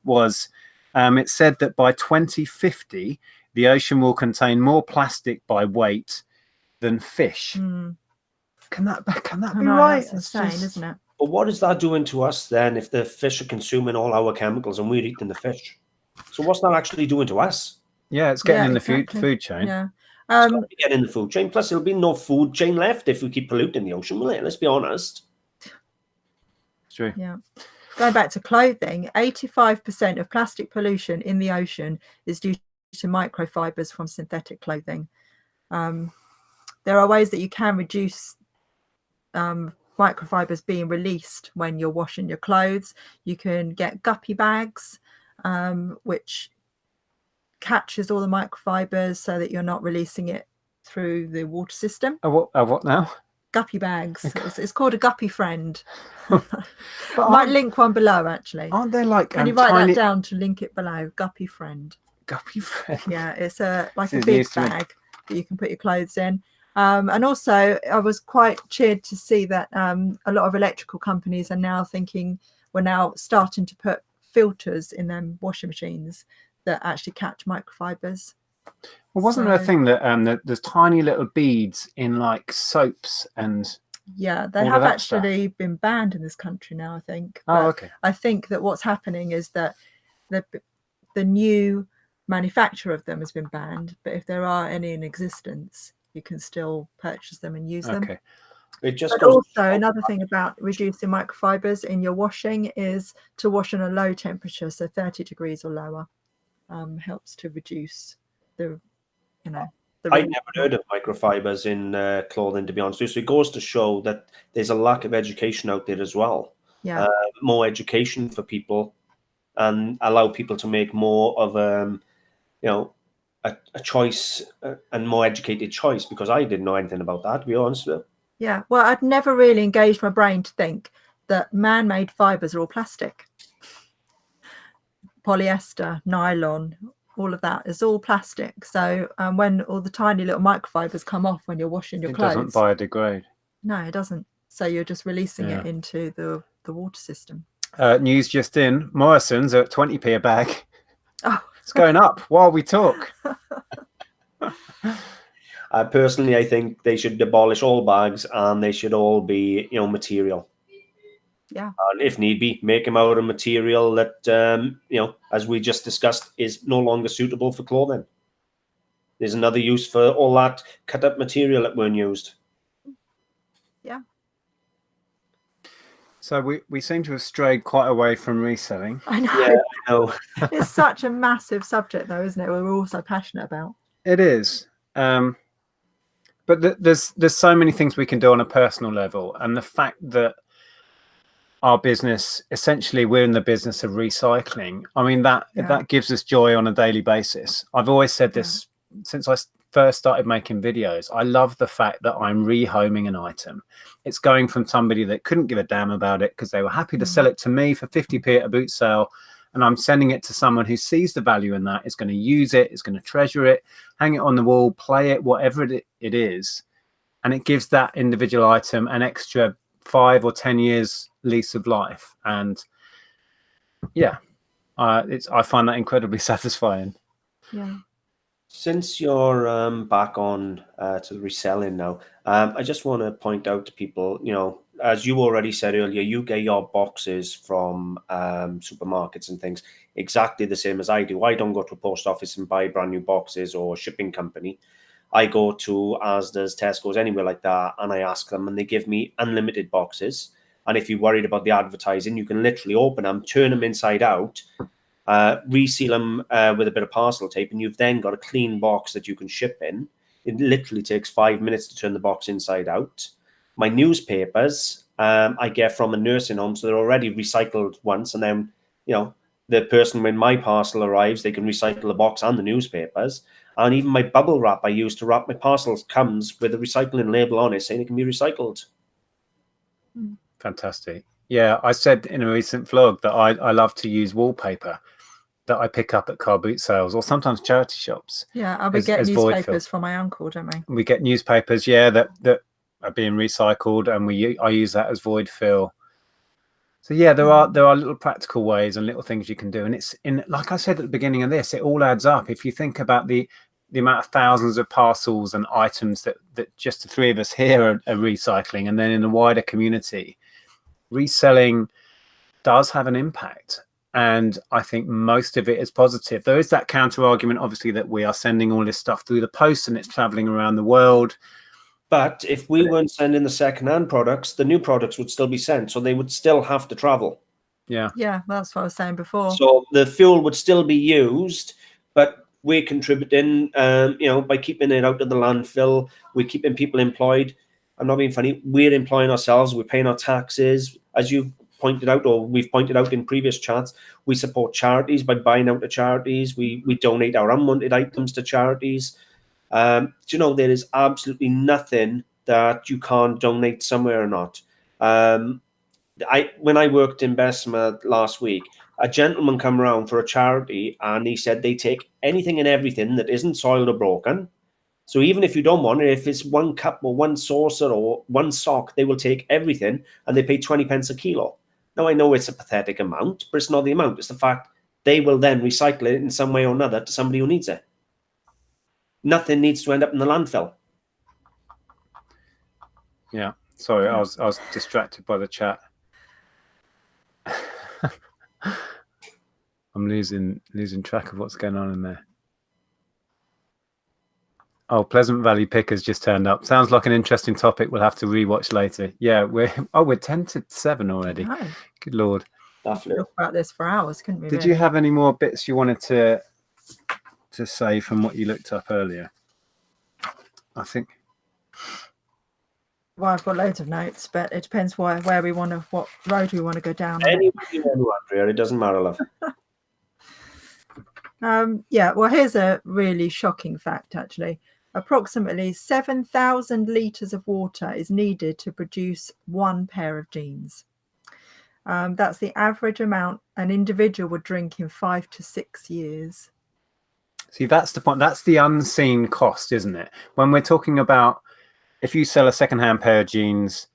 was it said that by 2050 the ocean will contain more plastic by weight than fish. Can that be right? That's insane, isn't it? But what is that doing to us then if the fish are consuming all our chemicals and we're eating the fish? So what's that actually doing to us? Yeah, it's getting in the food chain. Yeah. It's got to get in the food chain. Plus, there'll be no food chain left if we keep polluting the ocean, will it? Let's be honest. It's true. Yeah. Going back to clothing, 85% of plastic pollution in the ocean is due to microfibers from synthetic clothing. There are ways that you can reduce microfibers being released when you're washing your clothes. You can get guppy bags, which catches all the microfibers so that you're not releasing it through the water system. What now? Guppy bags. It's called a guppy friend. I might link one below, actually. Aren't they like? Can you write that down to link it below? Guppy friend. Guppy friend. Yeah, it's like a big bag that you can put your clothes in. And also, I was quite cheered to see that a lot of electrical companies are now we're now starting to put filters in them washing machines that actually catch microfibers. Well, wasn't there a thing that there's tiny little beads in like soaps and? Yeah, they have actually been banned in this country now, I think. Oh, okay. I think that what's happening is that the new manufacture of them has been banned, but if there are any in existence, you can still purchase them and use them. Okay. But also another thing about reducing microfibers in your washing is to wash on a low temperature, so 30 degrees or lower, helps to reduce the I never heard of microfibers in clothing, to be honest. So it goes to show that there's a lack of education out there as well. Yeah. More education for people and allow people to make more of a choice and more educated choice, because I didn't know anything about that, to be honest with you. Yeah, well, I'd never really engaged my brain to think that man-made fibers are all plastic. Polyester, nylon, all of that is all plastic. So when all the tiny little microfibers come off when you're washing your clothes, it doesn't biodegrade. No, it doesn't. So you're just releasing it into the water system. News just in: Morrison's are at 20p a bag. Oh, it's going up while we talk. Personally, I think they should abolish all bags and they should all be, material. Yeah. And if need be, make them out of material that, as we just discussed, is no longer suitable for clothing. There's another use for all that cut up material that weren't used. Yeah. So we seem to have strayed quite away from reselling. I know. Yeah, I know. It's such a massive subject, though, isn't it? We're all so passionate about. It is. But there's so many things we can do on a personal level, and the fact that our business, essentially, we're in the business of recycling. I mean, that gives us joy on a daily basis. I've always said this since I first started making videos. I love the fact that I'm rehoming an item. It's going from somebody that couldn't give a damn about it because they were happy to sell it to me for 50p at a boot sale, and I'm sending it to someone who sees the value in that, is going to use it, is going to treasure it, hang it on the wall, play it, whatever it is. And it gives that individual item an extra 5 or 10 years lease of life. And I find that incredibly satisfying. Yeah. Since you're back on to the reselling now, I just want to point out to people, as you already said earlier, you get your boxes from supermarkets and things exactly the same as I do. I don't go to a post office and buy brand new boxes or a shipping company. I go to Asda's, Tesco's, anywhere like that, and I ask them, and they give me unlimited boxes. And if you're worried about the advertising, you can literally open them, turn them inside out, reseal them with a bit of parcel tape, and you've then got a clean box that you can ship in. It literally takes 5 minutes to turn the box inside out. My newspapers, I get from a nursing home, so they're already recycled once, and then, the person when my parcel arrives, they can recycle the box and the newspapers. And even my bubble wrap I use to wrap my parcels comes with a recycling label on it saying it can be recycled. Fantastic. Yeah, I said in a recent vlog that I love to use wallpaper that I pick up at car boot sales or sometimes charity shops. Yeah, we get newspapers from my uncle, don't we? We get newspapers, yeah, that are being recycled, and I use that as void fill. So yeah, there are little practical ways and little things you can do, and it's like I said at the beginning of this, it all adds up. If you think about the amount of thousands of parcels and items that just the three of us here are recycling, and then in the wider community, reselling does have an impact. And I think most of it is positive. There is that counter argument, obviously, that we are sending all this stuff through the post and it's traveling around the world. But if we weren't sending the second-hand products, the new products would still be sent, so they would still have to travel. Yeah, that's what I was saying before. So the fuel would still be used, but we're contributing, by keeping it out of the landfill. We're keeping people employed. I'm not being funny. We're employing ourselves. We're paying our taxes. As you've pointed out, or we've pointed out in previous chats, we support charities by buying out to charities. We donate our unwanted items to charities. There is absolutely nothing that you can't donate somewhere or not. When I worked in Bessemer last week, a gentleman come around for a charity, and he said they take anything and everything that isn't soiled or broken. So even if you don't want it, if it's one cup or one saucer or one sock, they will take everything, and they pay 20 pence a kilo. Now, I know it's a pathetic amount, but it's not the amount. It's the fact they will then recycle it in some way or another to somebody who needs it. Nothing needs to end up in the landfill. Yeah, sorry, I was distracted by the chat. I'm losing track of what's going on in there. Oh, Pleasant Valley Pickers just turned up. Sounds like an interesting topic. We'll have to rewatch later. Yeah, we're 10 to 7 already. No. Good Lord. Definitely. Talk about this for hours, couldn't we? Did you have any more bits you wanted to say from what you looked up earlier? I think. Well, I've got loads of notes, but it depends where we want to, what road we want to go down. Anyway, Andrea, it doesn't matter, love. Well, here's a really shocking fact, actually. Approximately 7,000 litres of water is needed to produce one pair of jeans. That's the average amount an individual would drink in 5 to 6 years. See, that's the point. That's the unseen cost, isn't it? When we're talking about, if you sell a secondhand pair of jeans,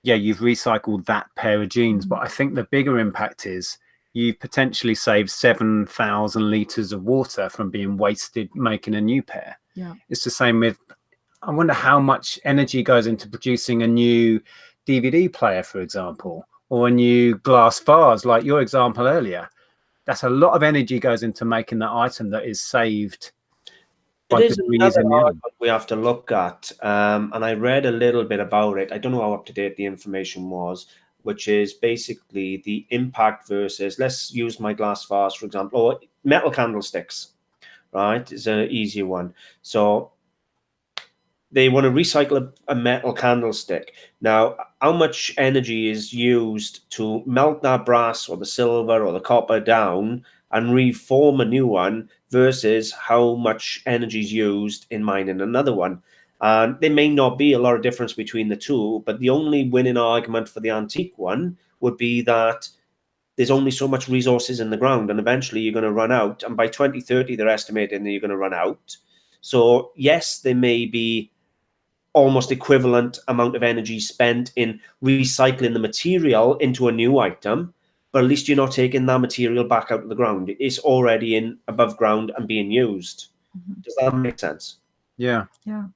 yeah, you've recycled that pair of jeans. But I think the bigger impact is you potentially save 7,000 litres of water from being wasted making a new pair. Yeah, it's the same with, I wonder how much energy goes into producing a new DVD player, for example, or a new glass vase, like your example earlier. That's a lot of energy goes into making that item that is saved. It is another argument we have to look at, and I read a little bit about it. I don't know how up to date the information was, which is basically the impact versus, let's use my glass vase, for example, or metal candlesticks, right? It's an easier one. So they want to recycle a metal candlestick. Now, how much energy is used to melt that brass or the silver or the copper down and reform a new one versus how much energy is used in mining another one? And there may not be a lot of difference between the two, but the only winning argument for the antique one would be that there's only so much resources in the ground, and eventually you're going to run out. And by 2030, they're estimating that you're going to run out. So yes, there may be almost equivalent amount of energy spent in recycling the material into a new item, but at least you're not taking that material back out of the ground. It's already in above ground and being used. Does that make sense? Yeah. Yeah.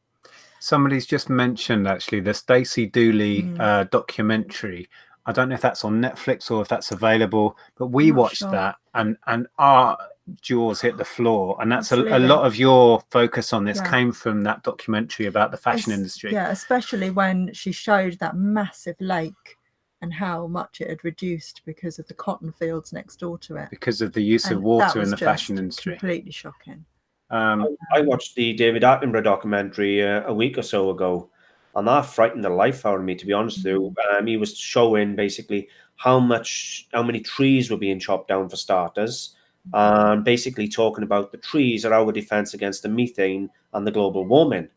Somebody's just mentioned actually the Stacey Dooley documentary. I don't know if that's on Netflix or if that's available, but we watched that and our jaws hit the floor. And that's a lot of your focus on this came from that documentary about the fashion industry. Yeah, especially when she showed that massive lake and how much it had reduced because of the cotton fields next door to it. Because of the use of water in the fashion industry. Completely shocking. I watched the David Attenborough documentary a week or so ago, and that frightened the life out of me, to be honest with you. He was showing basically how many trees were being chopped down for starters, and basically talking about the trees are our defense against the methane and the global warming.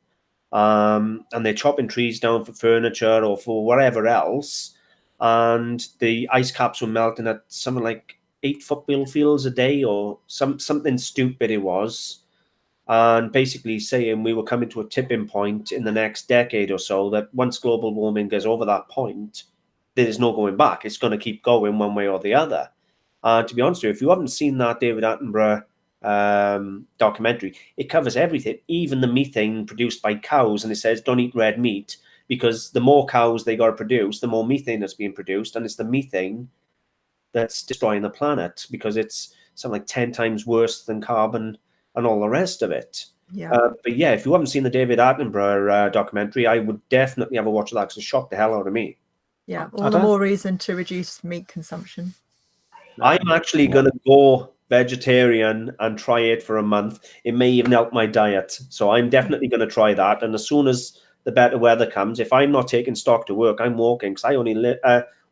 And they're chopping trees down for furniture or for whatever else, and the ice caps were melting at something like 8 football fields a day or something stupid it was. And basically saying we were coming to a tipping point in the next decade or so, that once global warming goes over that point, there's no going back. It's going to keep going one way or the other. To be honest with you, if you haven't seen that David Attenborough documentary, it covers everything, even the methane produced by cows. And it says, don't eat red meat, because the more cows they got to produce, the more methane that's being produced. And it's the methane that's destroying the planet, because it's something like 10 times worse than carbon and all the rest of it. Yeah. But yeah, if you haven't seen the David Attenborough documentary, I would definitely have a watch of that, because it shocked the hell out of me. Yeah, all the more reason to reduce meat consumption. I'm actually going to go vegetarian and try it for a month. It may even help my diet. So I'm definitely going to try that. And as soon as the better weather comes, if I'm not taking stock to work, I'm walking, because I only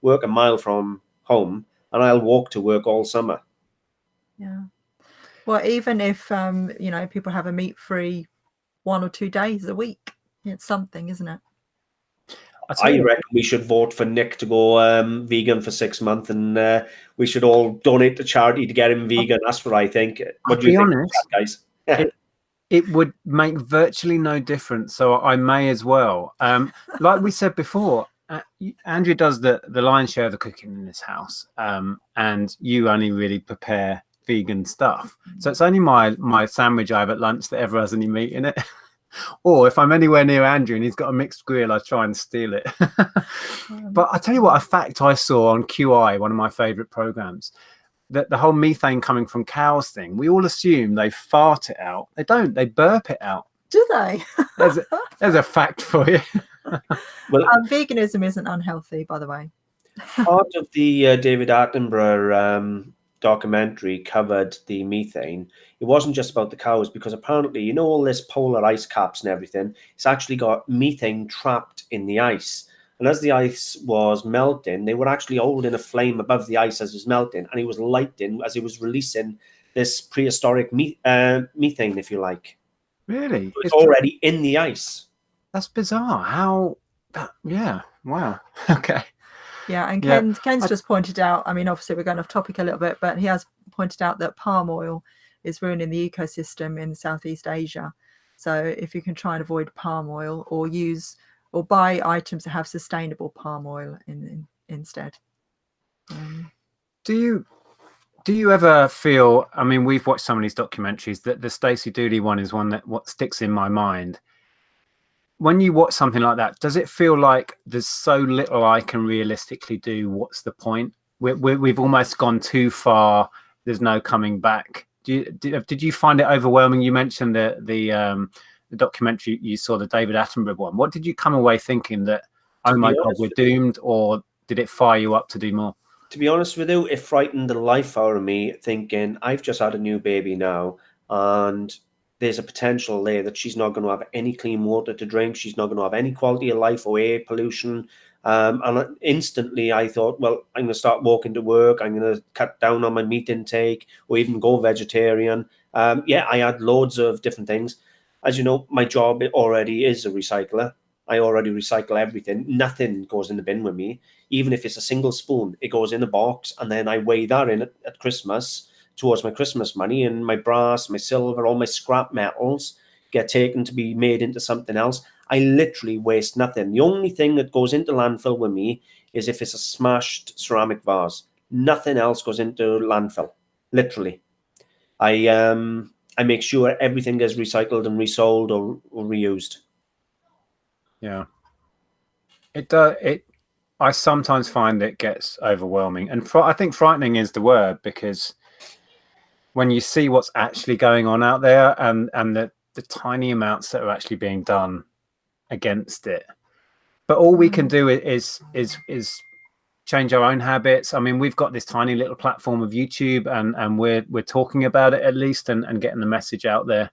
work a mile from home, and I'll walk to work all summer. Yeah. Well, even if, people have a meat-free 1 or 2 days a week, it's something, isn't it? I reckon we should vote for Nick to go vegan for 6 months, and we should all donate to charity to get him vegan. That's what I think. What do you think, guys? It would make virtually no difference, so I may as well. Like we said before, Andrew does the lion's share of the cooking in this house, and you only really prepare vegan stuff. So it's only my sandwich I have at lunch that ever has any meat in it. Or if I'm anywhere near Andrew and he's got a mixed grill, I try and steal it. But I tell you what, a fact I saw on QI, one of my favorite programs, that the whole methane coming from cows thing, we all assume they fart it out. They don't, they burp it out. Do they? There's a fact for you. Well, veganism isn't unhealthy, by the way. Part of the David Attenborough documentary covered the methane. It wasn't just about the cows, because apparently, all this polar ice caps and everything, it's actually got methane trapped in the ice. And as the ice was melting, they were actually holding a flame above the ice as it was melting, and it was lighting as it was releasing this prehistoric methane, if you like. Really? So it's already in the ice. That's bizarre. How? Yeah. Wow. Okay. Yeah, and Ken's just pointed out, I mean, obviously we're going off topic a little bit, but he has pointed out that palm oil is ruining the ecosystem in Southeast Asia. So if you can try and avoid palm oil, or buy items that have sustainable palm oil instead. Do you ever feel, I mean, we've watched some of these documentaries, that the Stacey Dooley one is one that what sticks in my mind. When you watch something like that, does it feel like there's so little I can realistically do? What's the point? We've almost gone too far. There's no coming back. Did you find it overwhelming? You mentioned the documentary you saw, the David Attenborough one. What did you come away thinking, that, oh my God, we're doomed, or did it fire you up to do more? To be honest with you, it frightened the life out of me, thinking I've just had a new baby now, and there's a potential there that she's not going to have any clean water to drink. She's not going to have any quality of life or air pollution. And instantly I thought, well, I'm going to start walking to work. I'm going to cut down on my meat intake, or even go vegetarian. I had loads of different things. As you know, my job already is a recycler. I already recycle everything. Nothing goes in the bin with me. Even if it's a single spoon, it goes in a box, and then I weigh that in at Christmas towards my Christmas money, and my brass, my silver, all my scrap metals get taken to be made into something else. I literally waste nothing. The only thing that goes into landfill with me is if it's a smashed ceramic vase. Nothing else goes into landfill, literally. I I make sure everything gets recycled and resold or reused. Yeah. It does. I sometimes find it gets overwhelming, and I think frightening is the word, because when you see what's actually going on out there, and the tiny amounts that are actually being done against it, but all we can do is change our own habits. I mean, we've got this tiny little platform of YouTube, and we're talking about it at least, and getting the message out there.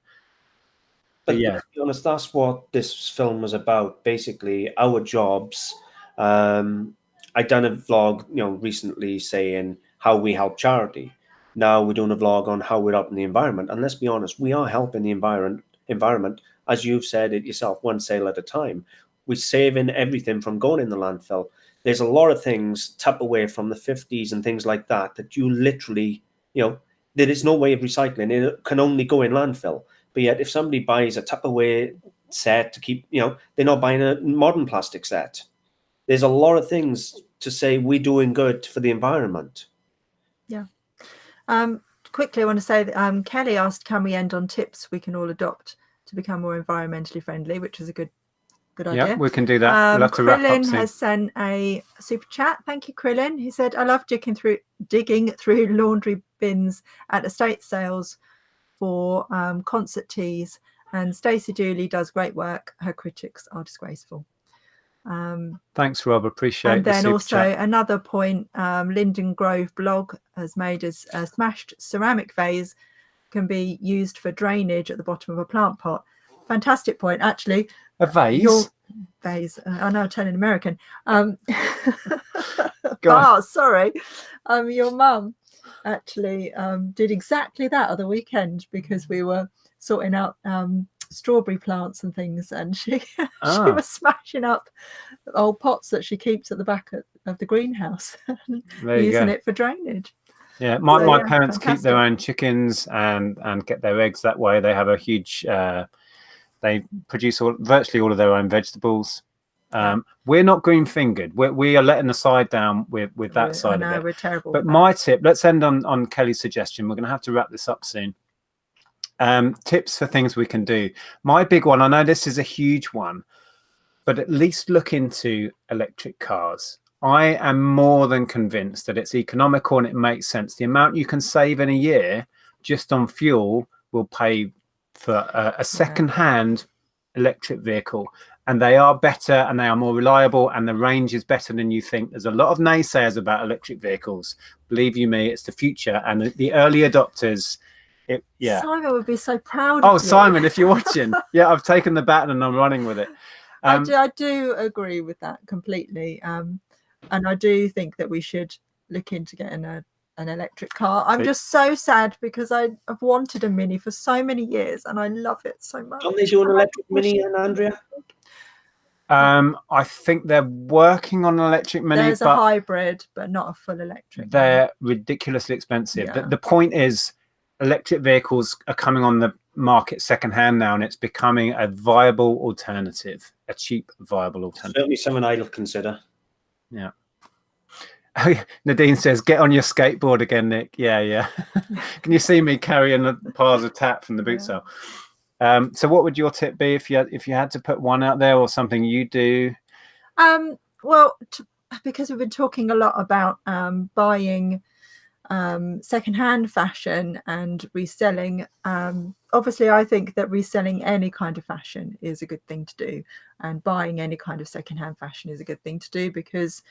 But yeah, to be honest, that's what this film was about. Basically, our jobs. I done a vlog, recently saying how we help charity. Now we're doing a vlog on how we're helping the environment. And let's be honest, we are helping the environment, as you've said it yourself, one sale at a time. We're saving everything from going in the landfill. There's a lot of things, Tupperware from the 50s and things like that, that you literally, there is no way of recycling. It can only go in landfill. But yet, if somebody buys a Tupperware set to keep, they're not buying a modern plastic set. There's a lot of things to say we're doing good for the environment. Yeah. Quickly, I want to say that Kelly asked, can we end on tips we can all adopt to become more environmentally friendly, which is a good idea. Yeah, we can do that. We'll have to wrap up Krillin soon. has sent a super chat. Thank you, Krillin. He said, I love digging through laundry bins at estate sales for concert teas, and Stacey Dooley does great work. Her critics are disgraceful. Thanks, Rob. Appreciate and the then super also chat. another point, Linden Grove blog has made us a smashed ceramic vase can be used for drainage at the bottom of a plant pot. Fantastic point, actually. A vase? Your vase. I know, I'm turning American. Go sorry. Your mum actually did exactly that at the weekend, because we were sorting out strawberry plants and things, and she was smashing up old pots that she keeps at the back of the greenhouse, using it for drainage. Yeah, my parents fantastic. keep their own chickens and get their eggs that way. They have a huge they produce virtually all of their own vegetables. We're not green fingered. We are letting the side down with that side of it. We're terrible. But my tip, let's end on Kelly's suggestion. We're going to have to wrap this up soon. Tips for things we can do. My big one, I know this is a huge one, but at least look into electric cars. I am more than convinced that it's economical and it makes sense. The amount you can save in a year just on fuel will pay for a second-hand electric vehicle. And they are better and they are more reliable and the range is better than you think. There's a lot of naysayers about electric vehicles. Believe you me, it's the future. And the early adopters, Simon would be so proud of you. Simon, if you're watching. Yeah, I've taken the baton and I'm running with it. I do agree with that completely. And I do think that we should look into getting an electric car. I'm just so sad because I've wanted a Mini for so many years and I love it so much. Don't they do an electric Mini, Andrea? I think they're working on an electric Mini. There's a hybrid, but not a full electric. They're ridiculously expensive. Yeah. The point is, electric vehicles are coming on the market secondhand now, and it's becoming a viable alternative, a cheap, viable alternative. Certainly something I'll consider. Yeah. Nadine says, "Get on your skateboard again, Nick." Yeah. Can you see me carrying the piles of tap from the boot sale? So, what would your tip be if you had to put one out there, or something you do? Well, because we've been talking a lot about buying secondhand fashion and reselling. Obviously, I think that reselling any kind of fashion is a good thing to do, and buying any kind of secondhand fashion is a good thing to do because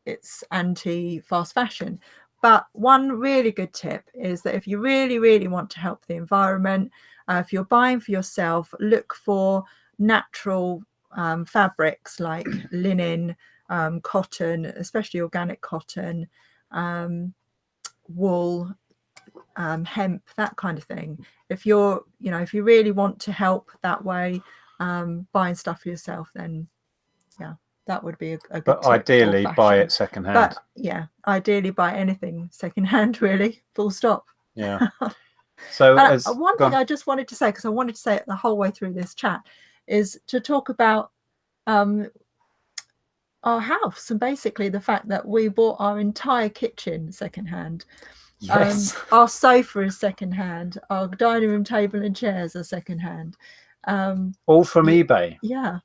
it's anti-fast fashion. But one really good tip is that if you really, really want to help the environment, if you're buying for yourself, look for natural fabrics like linen, cotton, especially organic cotton, wool, hemp, that kind of thing. If you really want to help that way, buying stuff for yourself, then that would be a good but tip. Ideally buy it secondhand. But ideally buy anything secondhand, really, full stop. Yeah. So one thing I just wanted to say, because I wanted to say it the whole way through this chat, is to talk about our house and basically the fact that we bought our entire kitchen secondhand. Yes. Our sofa is secondhand. Our dining room table and chairs are secondhand. All from eBay. Yeah.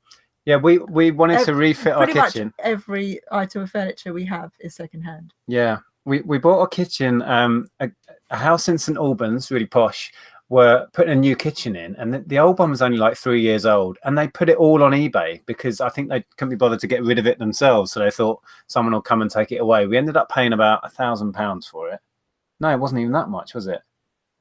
Yeah, we wanted to refit our Pretty much kitchen. every item of furniture we have is secondhand. Yeah, we bought a kitchen. A house in St Albans, really posh, were putting a new kitchen in, and the old one was only like 3 years old, and they put it all on eBay because I think they couldn't be bothered to get rid of it themselves, so they thought someone will come and take it away. We ended up paying about £1,000 for it. No, it wasn't even that much, was it?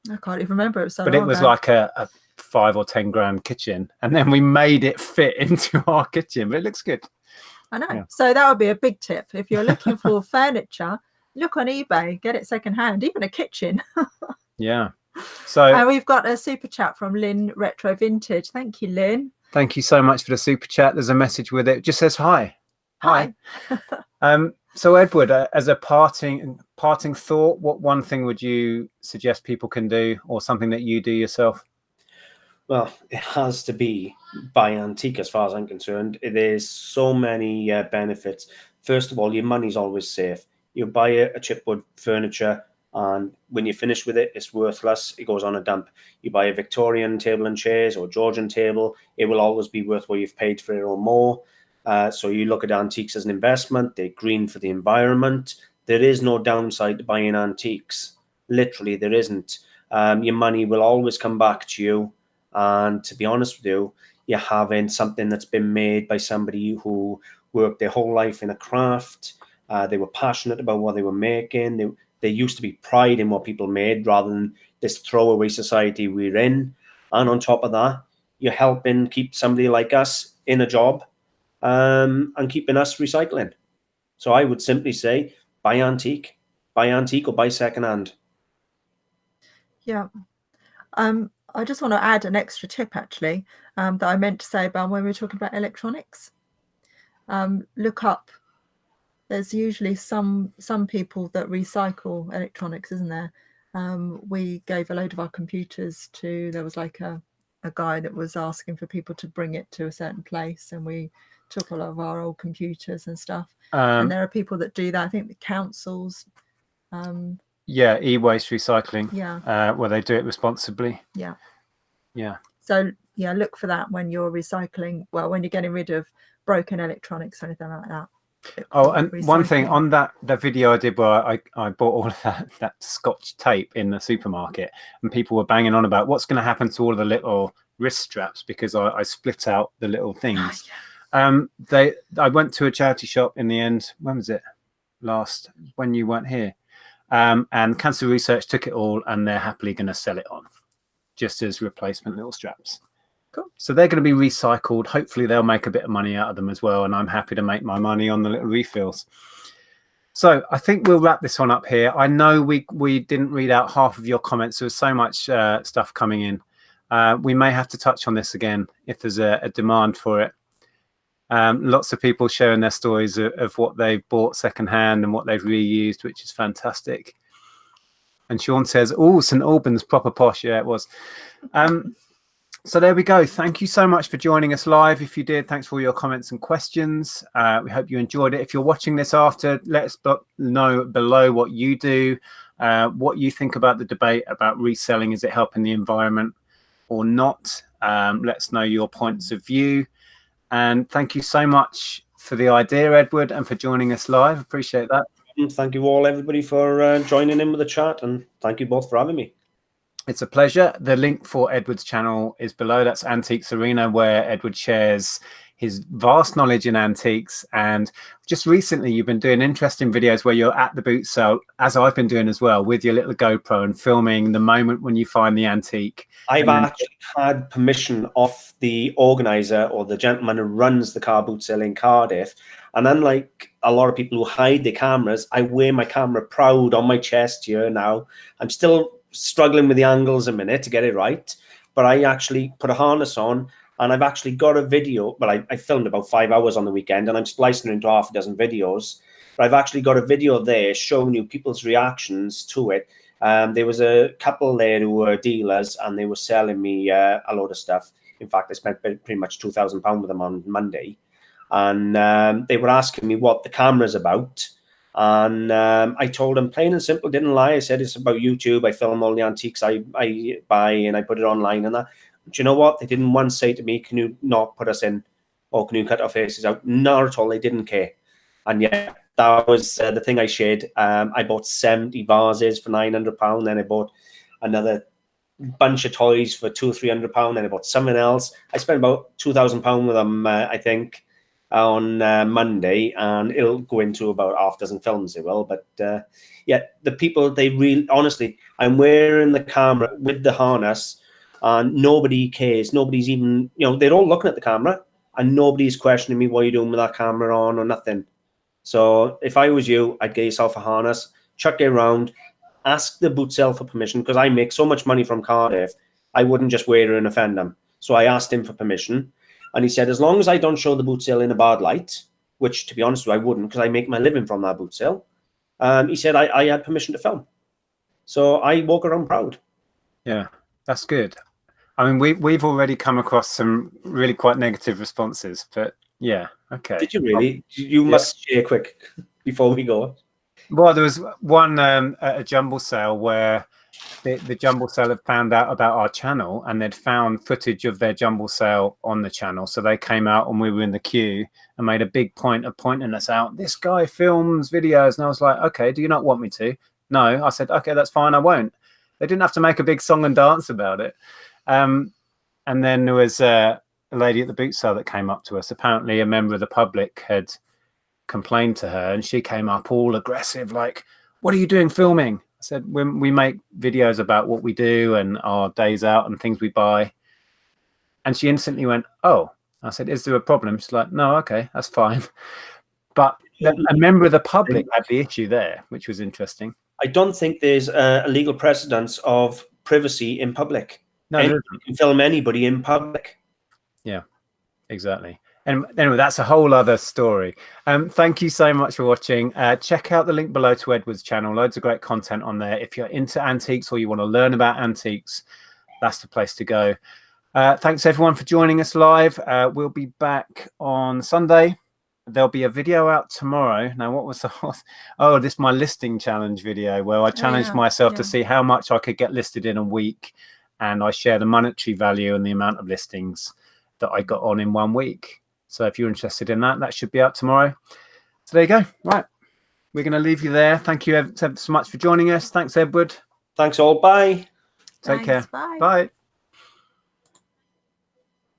I can't even remember. It was so But long it was ago. like a 5 or 10 grand kitchen, and then we made it fit into our kitchen. But it looks good. I know. Yeah. So that would be a big tip. If you're looking for furniture, look on eBay, get it secondhand, even a kitchen. Yeah. So And we've got a super chat from Lynn Retro Vintage. Thank you, Lynn. thank you so much for the super chat. There's a message with it. It just says hi. Hi. So Edward, as a parting thought, what one thing would you suggest people can do, or something that you do yourself? Well, it has to be buy antique as far as I'm concerned. There's so many benefits. First of all, your money's always safe. You buy a chipboard furniture, and when you finish with it, it's worthless. It goes on a dump. You buy a Victorian table and chairs or Georgian table, it will always be worth what you've paid for it or more. So you look at antiques as an investment. They're green for the environment. There is no downside to buying antiques. Literally, there isn't. Your money will always come back to you. And to be honest with you, you're having something that's been made by somebody who worked their whole life in a craft. They were passionate about what they were making. There used to be pride in what people made rather than this throwaway society we're in. And on top of that, you're helping keep somebody like us in a job and keeping us recycling. So I would simply say buy antique or buy secondhand. Yeah. I just want to add an extra tip actually that I meant to say about when we were talking about electronics. Look up. There's usually some people that recycle electronics, isn't there? We gave a load of our computers to, there was like a guy that was asking for people to bring it to a certain place, and we took a lot of our old computers and stuff. And there are people that do that. I think the councils. Yeah, e-waste recycling. Yeah. Where they do it responsibly. Yeah. Yeah. So yeah, look for that when you're recycling. Well, when you're getting rid of broken electronics or anything like that. Oh, and one thing on that video I did where I bought all of that Scotch tape in the supermarket, and people were banging on about what's going to happen to all of the little wrist straps because I split out the little things. Yeah. I went to a charity shop in the end. When was it? When you weren't here. And Cancer Research took it all, and they're happily going to sell it on just as replacement little straps. Cool. So they're going to be recycled. Hopefully they'll make a bit of money out of them as well, and I'm happy to make my money on the little refills. So I think we'll wrap this one up here. I know we didn't read out half of your comments. There was so much stuff coming in. We may have to touch on this again if there's a demand for it. Lots of people sharing their stories of what they've bought secondhand and what they've reused, which is fantastic. And Sean says, oh, St Albans, proper posh. Yeah, it was. So there we go. Thank you so much for joining us live. If you did, thanks for all your comments and questions. We hope you enjoyed it. If you're watching this after, let us know below what you do, what you think about the debate about reselling. Is it helping the environment or not? Let us know your points of view. And thank you so much for the idea, Edward, and for joining us live. Appreciate that. Thank you all, everybody, for joining in with the chat, and thank you both for having me. It's a pleasure. The link for Edward's channel is below. That's Antiques Arena, where Edward shares his vast knowledge in antiques. And just recently, you've been doing interesting videos where you're at the boot sale, as I've been doing as well, with your little GoPro and filming the moment when you find the antique. I've actually had permission off the organizer or the gentleman who runs the car boot sale in Cardiff. And unlike a lot of people who hide their cameras, I wear my camera proud on my chest here now. I'm still struggling with the angles a minute to get it right, but I actually put a harness on, and I've actually got a video. Well, I filmed about 5 hours on the weekend, and I'm splicing it into half a dozen videos. But I've actually got a video there showing you people's reactions to it. There was a couple there who were dealers, and they were selling me a load of stuff. In fact, I spent pretty much £2,000 with them on Monday. And they were asking me what the camera's about. And I told him plain and simple, didn't lie. I said, it's about YouTube. I film all the antiques I buy and I put it online and that. But you know what? They didn't once say to me, can you not put us in? Or can you cut our faces out? Not at all. They didn't care. And yeah, that was the thing I shared. I bought 70 vases for £900. Then I bought another bunch of toys for £200 or £300. Then I bought something else. I spent about £2,000 with them, I think, on Monday, and it'll go into about half dozen films. It will, but yeah, the people, they really, honestly, I'm wearing the camera with the harness, and nobody cares. Nobody's even, they're all looking at the camera, and nobody's questioning me what you're doing with that camera on or nothing. So if I was you, I'd get yourself a harness, chuck it around, ask the boot sale for permission, because I make so much money from Cardiff, I wouldn't just wear it and offend them. So I asked him for permission, and he said, as long as I don't show the boot sale in a bad light, which to be honest with you, I wouldn't, because I make my living from that boot sale. He said I had permission to film. So I walk around proud. Yeah, that's good. I mean, we've already come across some really quite negative responses, but yeah, okay. Did you really? You must share quick before we go. Well, there was one at a jumble sale where the jumble sale had found out about our channel, and they'd found footage of their jumble sale on the channel. So they came out and we were in the queue and made a big point of pointing us out. This guy films videos. And I was like, okay, do you not want me to? No. I said, okay, that's fine. I won't. They didn't have to make a big song and dance about it. And then there was a lady at the boot sale that came up to us. Apparently a member of the public had complained to her, and she came up all aggressive, like, what are you doing filming? I said, we make videos about what we do and our days out and things we buy. And she instantly went, oh. I said, is there a problem? She's like, no, okay, that's fine. But a member of the public had the issue there, which was interesting. I don't think there's a legal precedence of privacy in public. No, you can film anybody in public. Yeah, exactly. And anyway, that's a whole other story. Thank you so much for watching. Check out the link below to Edward's channel. Loads of great content on there. If you're into antiques or you want to learn about antiques, that's the place to go. Thanks everyone for joining us live. We'll be back on Sunday. There'll be a video out tomorrow. Now, what was the this is my listing challenge video where I challenged myself to see how much I could get listed in a week, and I share the monetary value and the amount of listings that I got on in 1 week. So if you're interested in that, that should be out tomorrow. So there you go. Right. We're going to leave you there. Thank you so much for joining us. Thanks, Edward. Thanks all. Bye. Take care. Bye. Bye.